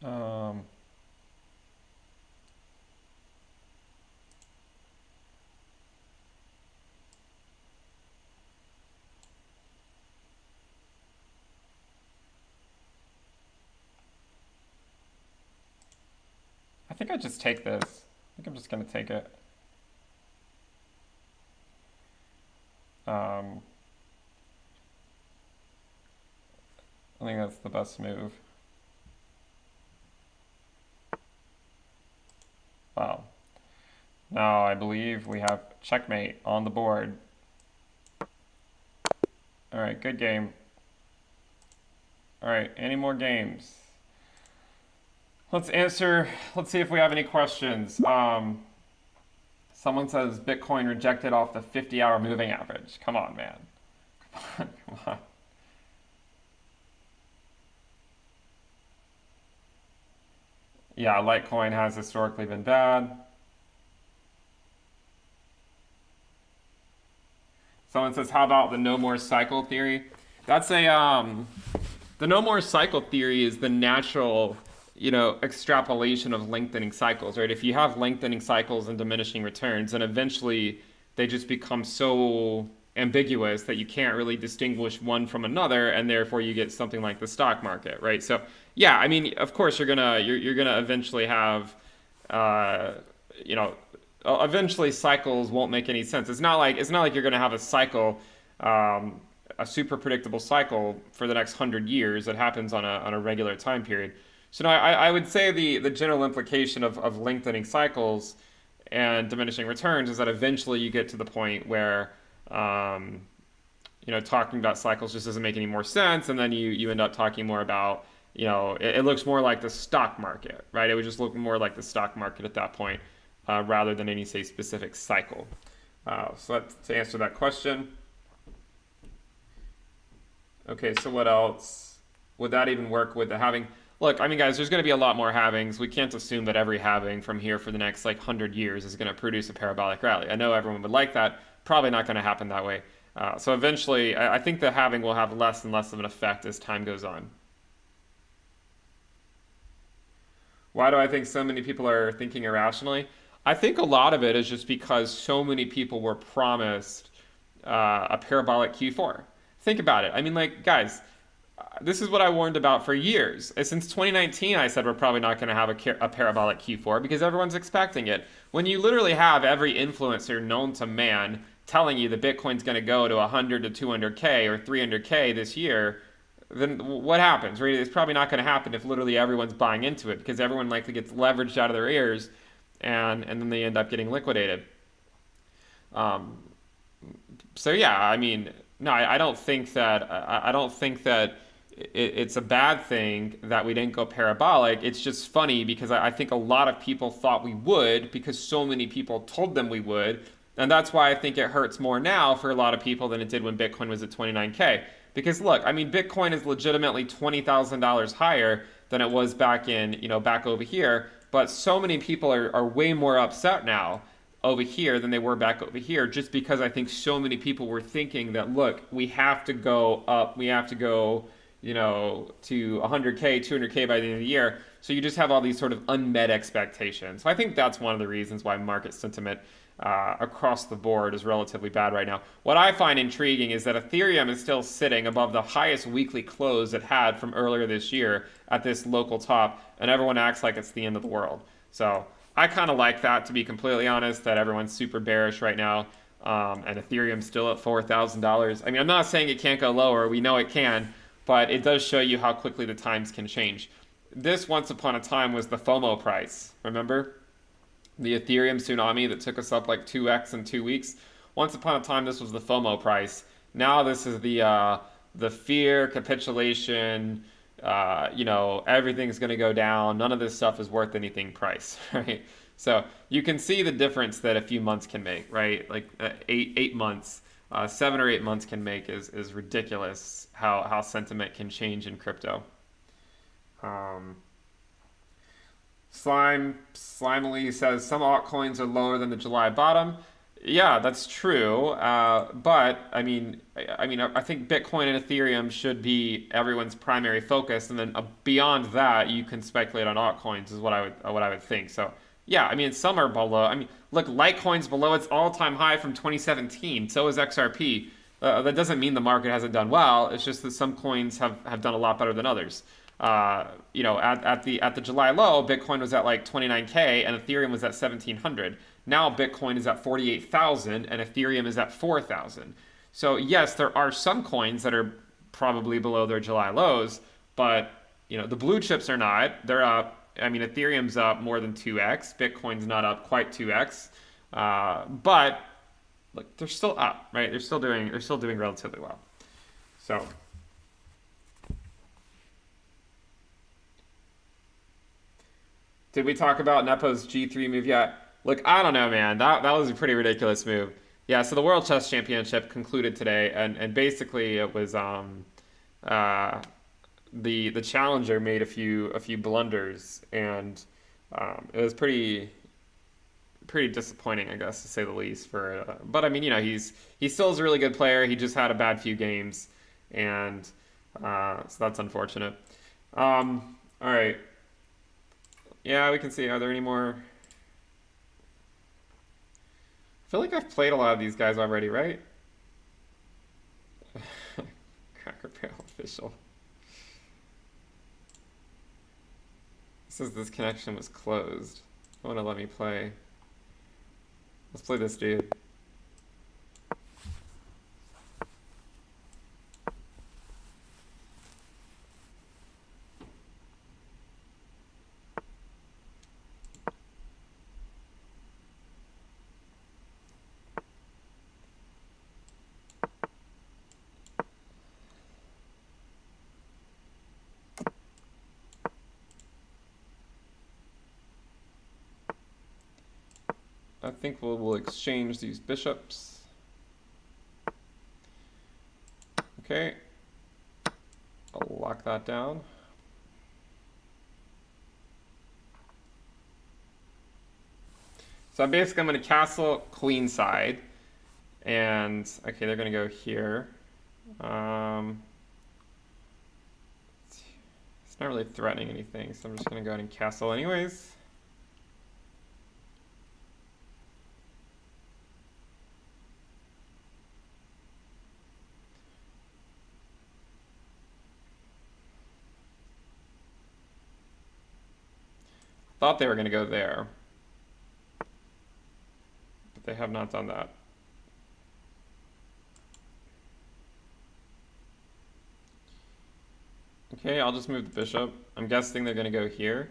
Um, I think I just take this. I think I'm just gonna take it. Um, I think that's the best move. Wow. Now I believe we have checkmate on the board. All right, good game. All right, any more games? Let's see if we have any questions. Someone says Bitcoin rejected off the 50-hour moving average. Come on, man. Come on, come on. Yeah, Litecoin has historically been bad. Someone says, how about the no more cycle theory? That's the no more cycle theory is the natural, extrapolation of lengthening cycles, right? If you have lengthening cycles and diminishing returns, then eventually they just become so ambiguous that you can't really distinguish one from another, and therefore you get something like the stock market, right? So yeah, I mean, of course you're gonna eventually have, uh, you know, eventually cycles won't make any sense. It's not like you're gonna have a cycle, um, a super predictable cycle for the next 100 years that happens on a regular time period. So no, I would say the general implication of lengthening cycles and diminishing returns is that eventually you get to the point where um, talking about cycles just doesn't make any more sense, and then you end up talking more about, it looks more like the stock market, right? It would just look more like the stock market at that point, rather than any, say, specific cycle. So that's to answer that question. Okay, so what else? Would that even work with the halving? Look, I mean, guys, there's going to be a lot more halvings. We can't assume that every halving from here for the next, like, 100 years is going to produce a parabolic rally. I know everyone would like that. Probably not going to happen that way. So eventually, I think the halving will have less and less of an effect as time goes on. Why do I think so many people are thinking irrationally? I think a lot of it is just because so many people were promised a parabolic Q4. Think about it. I mean, like, guys, this is what I warned about for years. Since 2019, I said we're probably not going to have a parabolic Q4 because everyone's expecting it. When you literally have every influencer known to man telling you that Bitcoin's going to go to 100 to 200K or 300K this year, then what happens? Right? It's probably not going to happen if literally everyone's buying into it because everyone likely gets leveraged out of their ears, and then they end up getting liquidated. Um, so yeah, I mean, no, I don't think that I don't think that it's a bad thing that we didn't go parabolic. It's just funny because I think a lot of people thought we would because so many people told them we would, and that's why I think it hurts more now for a lot of people than it did when Bitcoin was at 29K. Because look, I mean, Bitcoin is legitimately $20,000 higher than it was back over here, but so many people are way more upset now over here than they were back over here, just because I think so many people were thinking that, look, we have to go up, we have to go, to 100K, 200K by the end of the year. So you just have all these sort of unmet expectations. So I think that's one of the reasons why market sentiment across the board is relatively bad right now. What I find intriguing is that Ethereum is still sitting above the highest weekly close it had from earlier this year at this local top, and everyone acts like it's the end of the world. So I kind of like that, to be completely honest, that everyone's super bearish right now, and Ethereum's still at $4,000. I mean, I'm not saying it can't go lower. We know it can, but it does show you how quickly the times can change. This, once upon a time, was the FOMO price. Remember? The Ethereum tsunami that took us up like 2x in 2 weeks. Once upon a time, this was the FOMO price. Now this is the fear, capitulation, everything's going to go down. None of this stuff is worth anything price, right? So you can see the difference that a few months can make, right? Like 8 months, 7 or 8 months can make is ridiculous how sentiment can change in crypto. Um, Slimily says some altcoins are lower than the July bottom. Yeah, that's true. But I think Bitcoin and Ethereum should be everyone's primary focus, and then beyond that, you can speculate on altcoins. Is what I would think. So yeah, I mean, some are below. I mean, look, Litecoin's below its all-time high from 2017. So is XRP. That doesn't mean the market hasn't done well. It's just that some coins have done a lot better than others. At the July low, Bitcoin was at like 29K and Ethereum was at 1,700. Now Bitcoin is at 48,000 and Ethereum is at 4,000. So yes, there are some coins that are probably below their July lows, but the blue chips are not. They're up. I mean, Ethereum's up more than 2x. Bitcoin's not up quite 2x. But look, they're still up, right? They're still doing relatively well. So. Did we talk about Nepo's G3 move yet? Look, I don't know, man. That was a pretty ridiculous move. Yeah, so the World Chess Championship concluded today, and basically it was uh, the challenger made a few blunders, and it was pretty disappointing, I guess, to say the least. But I mean, he still is a really good player. He just had a bad few games, and so that's unfortunate. All right. Yeah, we can see. Are there any more? I feel like I've played a lot of these guys already, right? official. It says this connection was closed. I want to let me play. Let's play this dude. I think we'll exchange these bishops. Okay. I'll lock that down. So I'm basically going to castle queenside. And, okay, they're going to go here. It's not really threatening anything, so I'm just going to go ahead and castle anyways. Thought they were going to go there, but they have not done that. Okay, I'll just move the bishop. I'm guessing they're going to go here.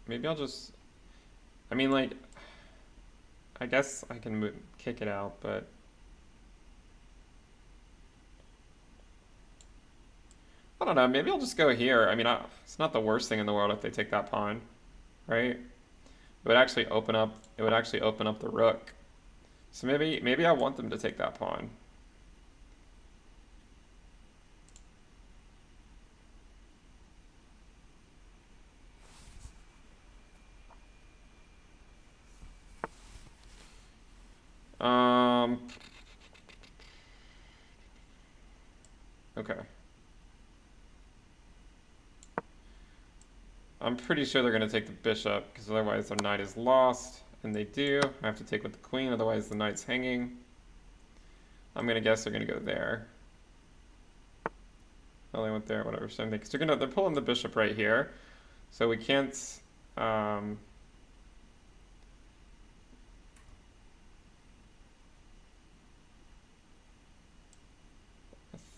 Maybe I'll just, I mean, like, I guess I can kick it out, but I don't know, maybe I'll just go here. I mean, it's not the worst thing in the world if they take that pawn, right? It would actually open up the rook. So maybe I want them to take that pawn. Okay. I'm pretty sure they're going to take the bishop, because otherwise their knight is lost, and they do. I have to take with the queen, otherwise the knight's hanging. I'm going to guess they're going to go there. Oh, they went there, whatever. So because they're pulling the bishop right here, so we can't. I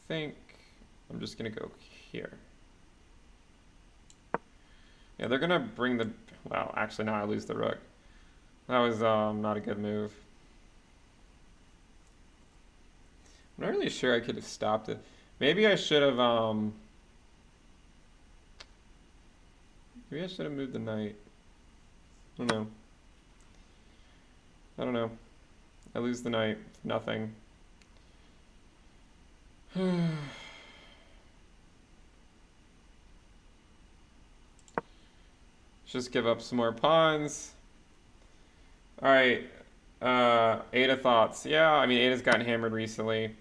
think I'm just going to go here. Yeah, they're going to bring the... Well, actually, now I lose the rook. That was not a good move. I'm not really sure I could have stopped it. Maybe I should have... Maybe I should have moved the knight. I don't know. I don't know. I lose the knight. Nothing. Just give up some more pawns. All right. Ada thoughts. Yeah, I mean, Ada's gotten hammered recently.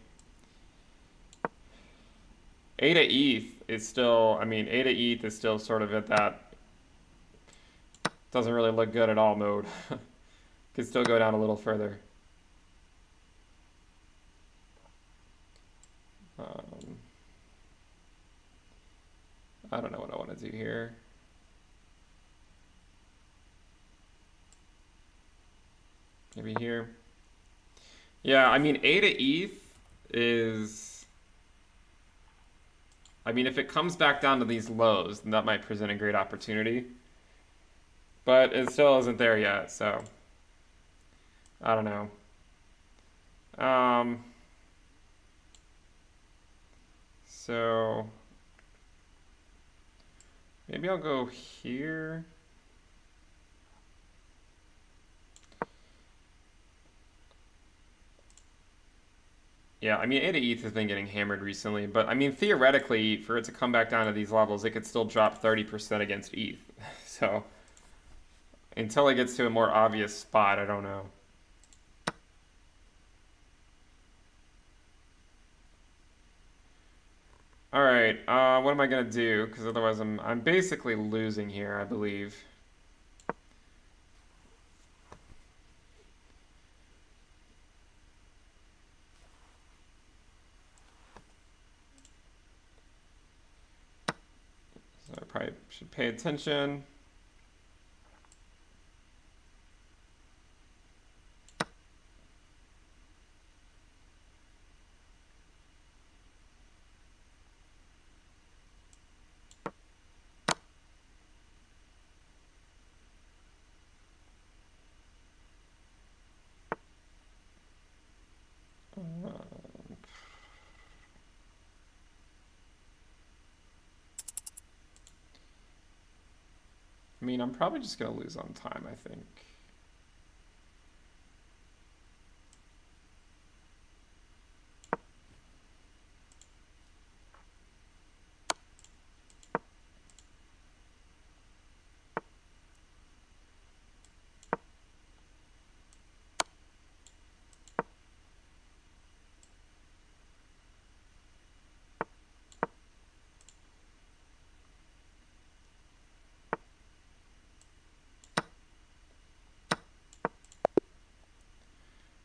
Ada ETH is still, I mean, Ada ETH is still sort of at that doesn't really look good at all mode. Could still go down a little further. I don't know what I want to do here. Maybe here. Yeah, I mean, Ada ETH is... I mean, if it comes back down to these lows, then that might present a great opportunity. But it still isn't there yet, so... I don't know. So... Maybe I'll go here. Yeah, I mean, Ada ETH has been getting hammered recently, but I mean, theoretically, for it to come back down to these levels, it could still drop 30% against ETH. So, until it gets to a more obvious spot, I don't know. All right, what am I gonna do? Because otherwise I'm basically losing here, I believe. probably should pay attention. I mean, I'm probably just going to lose on time, I think.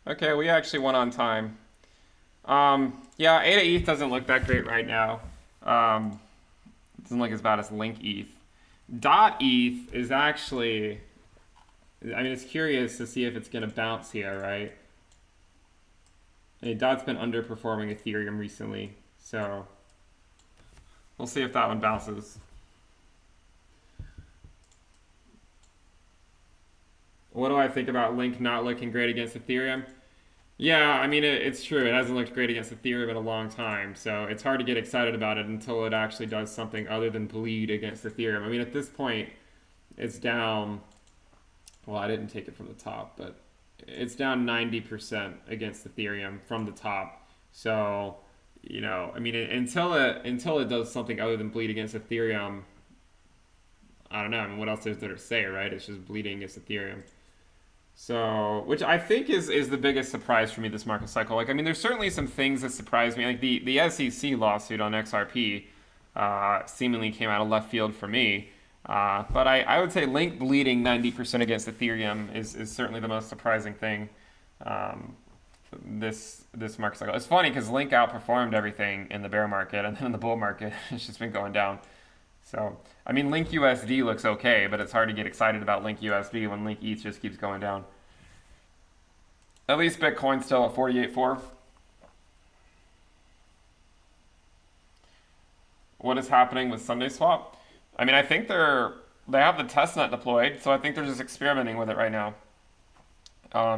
Okay, we actually won on time. Yeah, ADA ETH doesn't look that great right now. It doesn't look as bad as Link ETH. Dot ETH is actually, I mean, it's curious to see if it's going to bounce here, right? I mean, Dot's been underperforming Ethereum recently, so we'll see if that one bounces. What do I think about Link not looking great against Ethereum? Yeah, I mean, it's true. It hasn't looked great against Ethereum in a long time, so it's hard to get excited about it until it actually does something other than bleed against Ethereum. I mean, at this point, it's down. Well, I didn't take it from the top, but it's down 90% against Ethereum from the top. So, you know, I mean, until it does something other than bleed against Ethereum, I don't know. I mean, what else is there to say, right? It's just bleeding against Ethereum. So, which I think is the biggest surprise for me this market cycle. Like, I mean, there's certainly some things that surprised me. Like the SEC lawsuit on XRP seemingly came out of left field for me. But I would say Link bleeding 90% against Ethereum is certainly the most surprising thing this market cycle. It's funny because Link outperformed everything in the bear market, and then in the bull market, it's just been going down. So, I mean, Link USD looks okay, but it's hard to get excited about Link USD when Link ETH just keeps going down. At least Bitcoin's still at 48.4. What is happening with SundaeSwap? I mean, I think they have the testnet deployed, so I think they're just experimenting with it right now.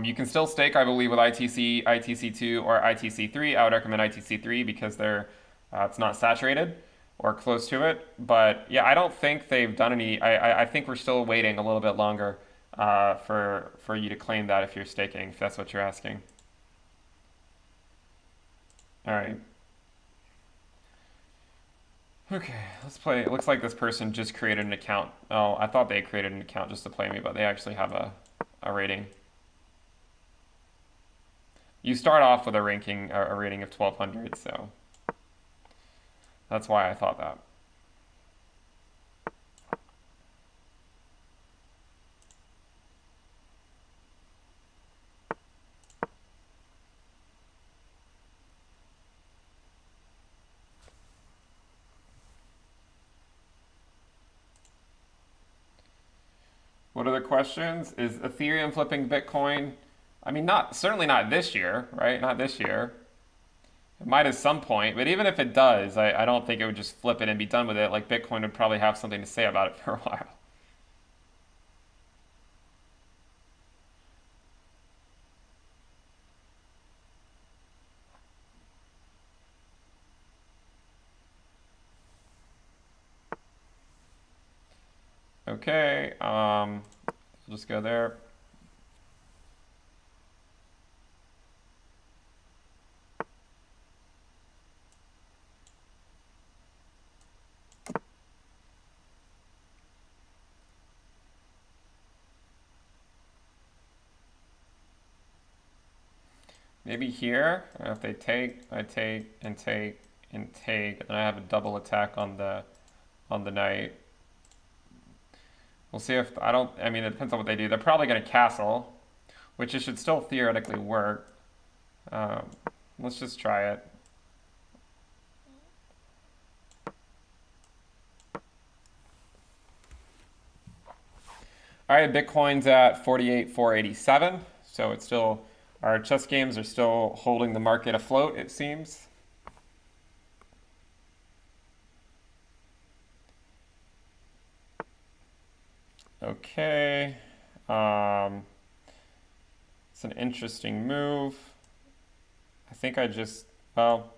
You can still stake, I believe, with ITC, ITC2, or ITC3. I would recommend ITC3 because it's not saturated or close to it. But yeah, I don't think they've done any. I think we're still waiting a little bit longer for you to claim that if you're staking, if that's what you're asking. All right. Okay, let's play. It looks like this person just created an account. Oh, I thought they created an account just to play me, but they actually have a rating. You start off with a rating of 1200, so that's why I thought that. What are the questions? Is Ethereum flipping Bitcoin? I mean, certainly not this year, right? Not this year. It might at some point, but even if it does, I don't think it would just flip it and be done with it. Like Bitcoin would probably have something to say about it for a while. Okay, I'll just go there. Maybe here, if they take, I take and take and take, and I have a double attack on the knight. We'll see if I mean, it depends on what they do. They're probably going to castle, which it should still theoretically work. Let's just try it. All right, Bitcoin's at 48,487. So it's still, our chess games are still holding the market afloat, it seems. Okay. It's an interesting move. I think I just, well,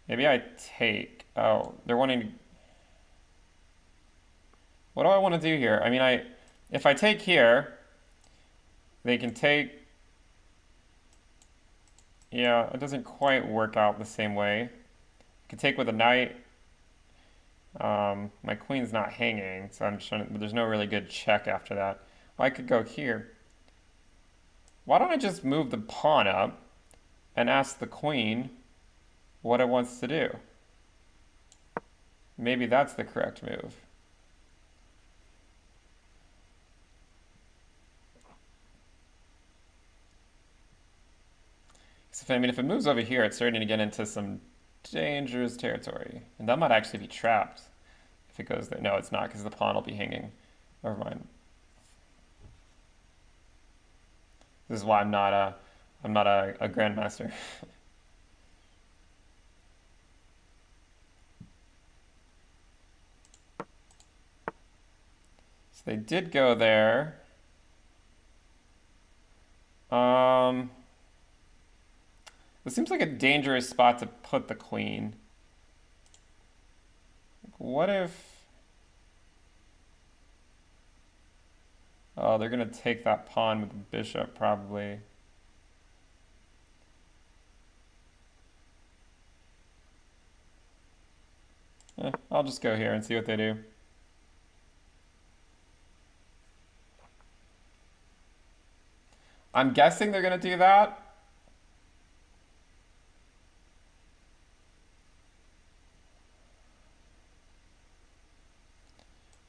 maybe I take, oh, they're wanting, what do I want to do here? I mean, if I take here, they can take, yeah, it doesn't quite work out the same way. I can take with a knight. My queen's not hanging, so I'm just trying to, but there's no really good check after that. Well, I could go here. Why don't I just move the pawn up and ask the queen what it wants to do? Maybe that's the correct move. I mean, if it moves over here, it's starting to get into some dangerous territory. And that might actually be trapped if it goes there. No, it's not, because the pawn will be hanging. Never mind. This is why I'm not a grandmaster. So they did go there. This seems like a dangerous spot to put the queen. What if... Oh, they're going to take that pawn with the bishop, probably. I'll just go here and see what they do. I'm guessing they're going to do that.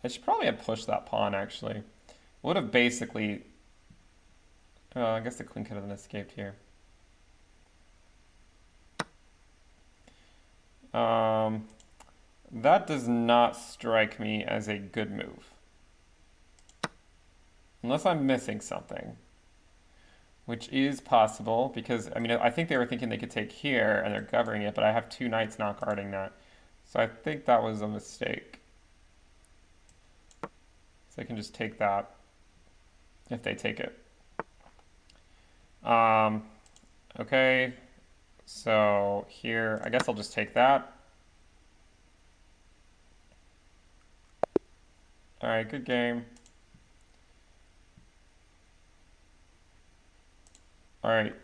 I should probably have pushed that pawn, actually. Would have basically... Oh, I guess the queen could have escaped here. That does not strike me as a good move. Unless I'm missing something. Which is possible, because, I mean, I think they were thinking they could take here, and they're governing it, but I have two knights not guarding that. So I think that was a mistake. So I can just take that if they take it. Okay, so here, I guess I'll just take that. All right, good game. All right.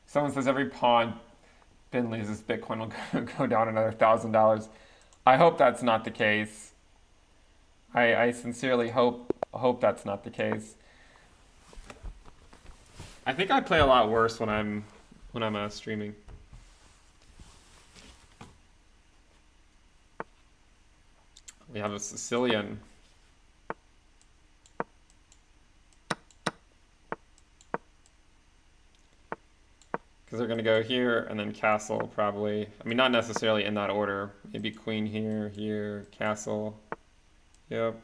Someone says every pawn Bin loses Bitcoin will go down another $1,000. I hope that's not the case. I sincerely hope that's not the case. I think I play a lot worse when I'm streaming. We have a Sicilian. Because they're going to go here and then castle, probably. I mean, not necessarily in that order. Maybe queen here, here, castle. Yep.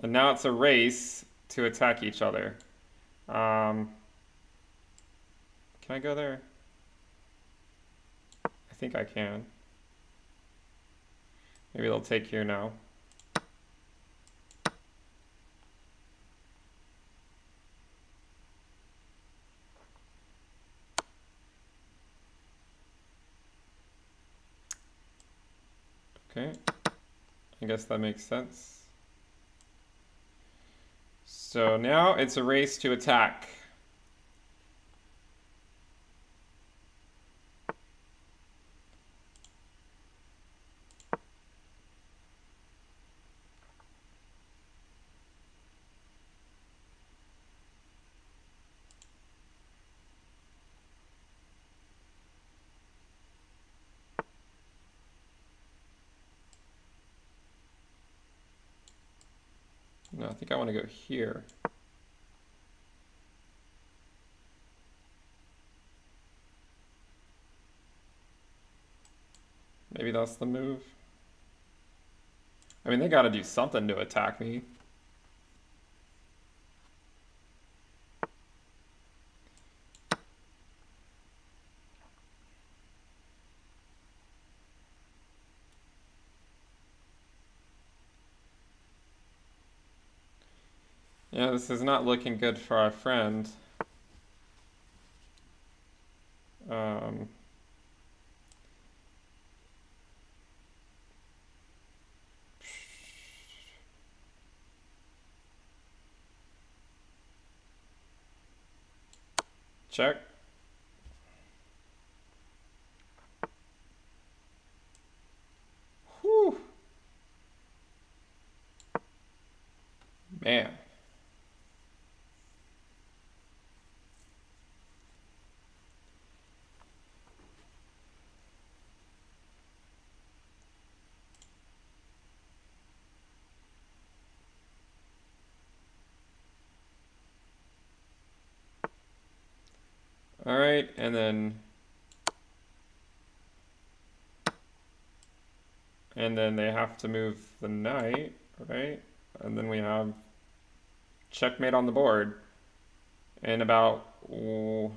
And now it's a race to attack each other. Can I go there? I think I can. Maybe they'll take here now. Okay, I guess that makes sense. So now it's a race to attack. No, I think I want to go here. Maybe that's the move. I mean, they got to do something to attack me. Yeah, this is not looking good for our friend. Check. Whew. Man. All right, and then they have to move the knight, right? And then we have checkmate on the board in about 1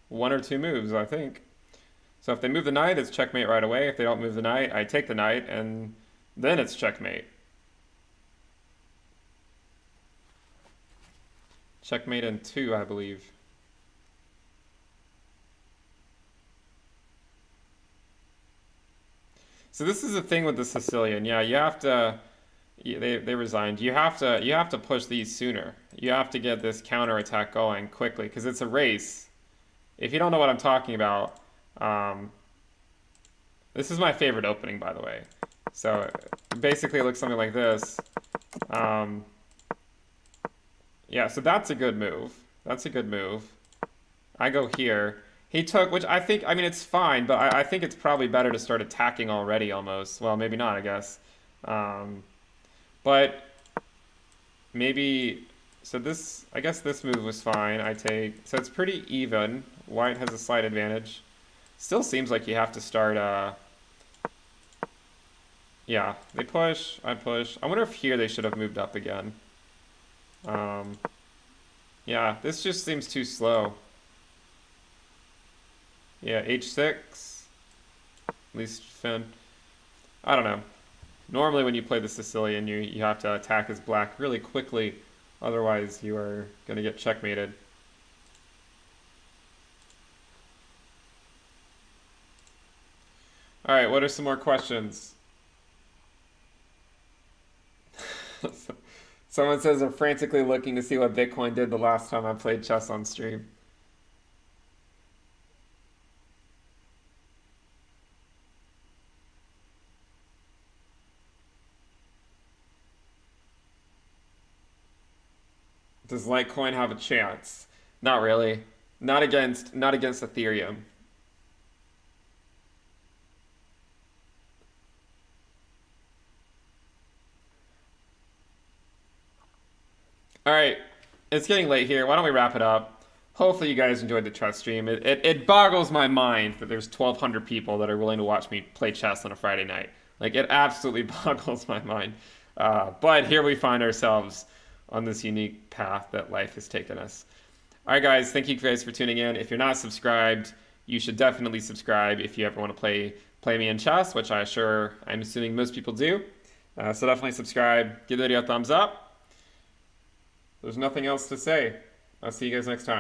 or 2 moves, I think. So if they move the knight, it's checkmate right away. If they don't move the knight, I take the knight, and then it's checkmate. Checkmate in 2, I believe. So this is the thing with the Sicilian. Yeah, you have to. They resigned. You have to push these sooner. You have to get this counterattack going quickly because it's a race. If you don't know what I'm talking about, this is my favorite opening, by the way. So basically, it looks something like this. Yeah, so that's a good move. That's a good move. I go here. He took, which I think, I mean, it's fine, but I think it's probably better to start attacking already almost. Well, maybe not, I guess. But maybe, so this, I guess this move was fine. I take, so it's pretty even. White has a slight advantage. Still seems like you have to start, yeah, they push, I push. I wonder if here they should have moved up again. Yeah, this just seems too slow. Yeah, h6. At least Finn. I don't know. Normally when you play the Sicilian, you have to attack as black really quickly. Otherwise, you are going to get checkmated. All right, what are some more questions? Someone says I'm frantically looking to see what Bitcoin did the last time I played chess on stream. Does Litecoin have a chance? Not really. Not against Ethereum. All right, it's getting late here. Why don't we wrap it up? Hopefully you guys enjoyed the chess stream. It boggles my mind that there's 1,200 people that are willing to watch me play chess on a Friday night. Like, it absolutely boggles my mind. But here we find ourselves on this unique path that life has taken us. All right, guys, thank you guys for tuning in. If you're not subscribed, you should definitely subscribe if you ever want to play me in chess, which I'm assuming most people do. So definitely subscribe, give the video a thumbs up. There's nothing else to say. I'll see you guys next time.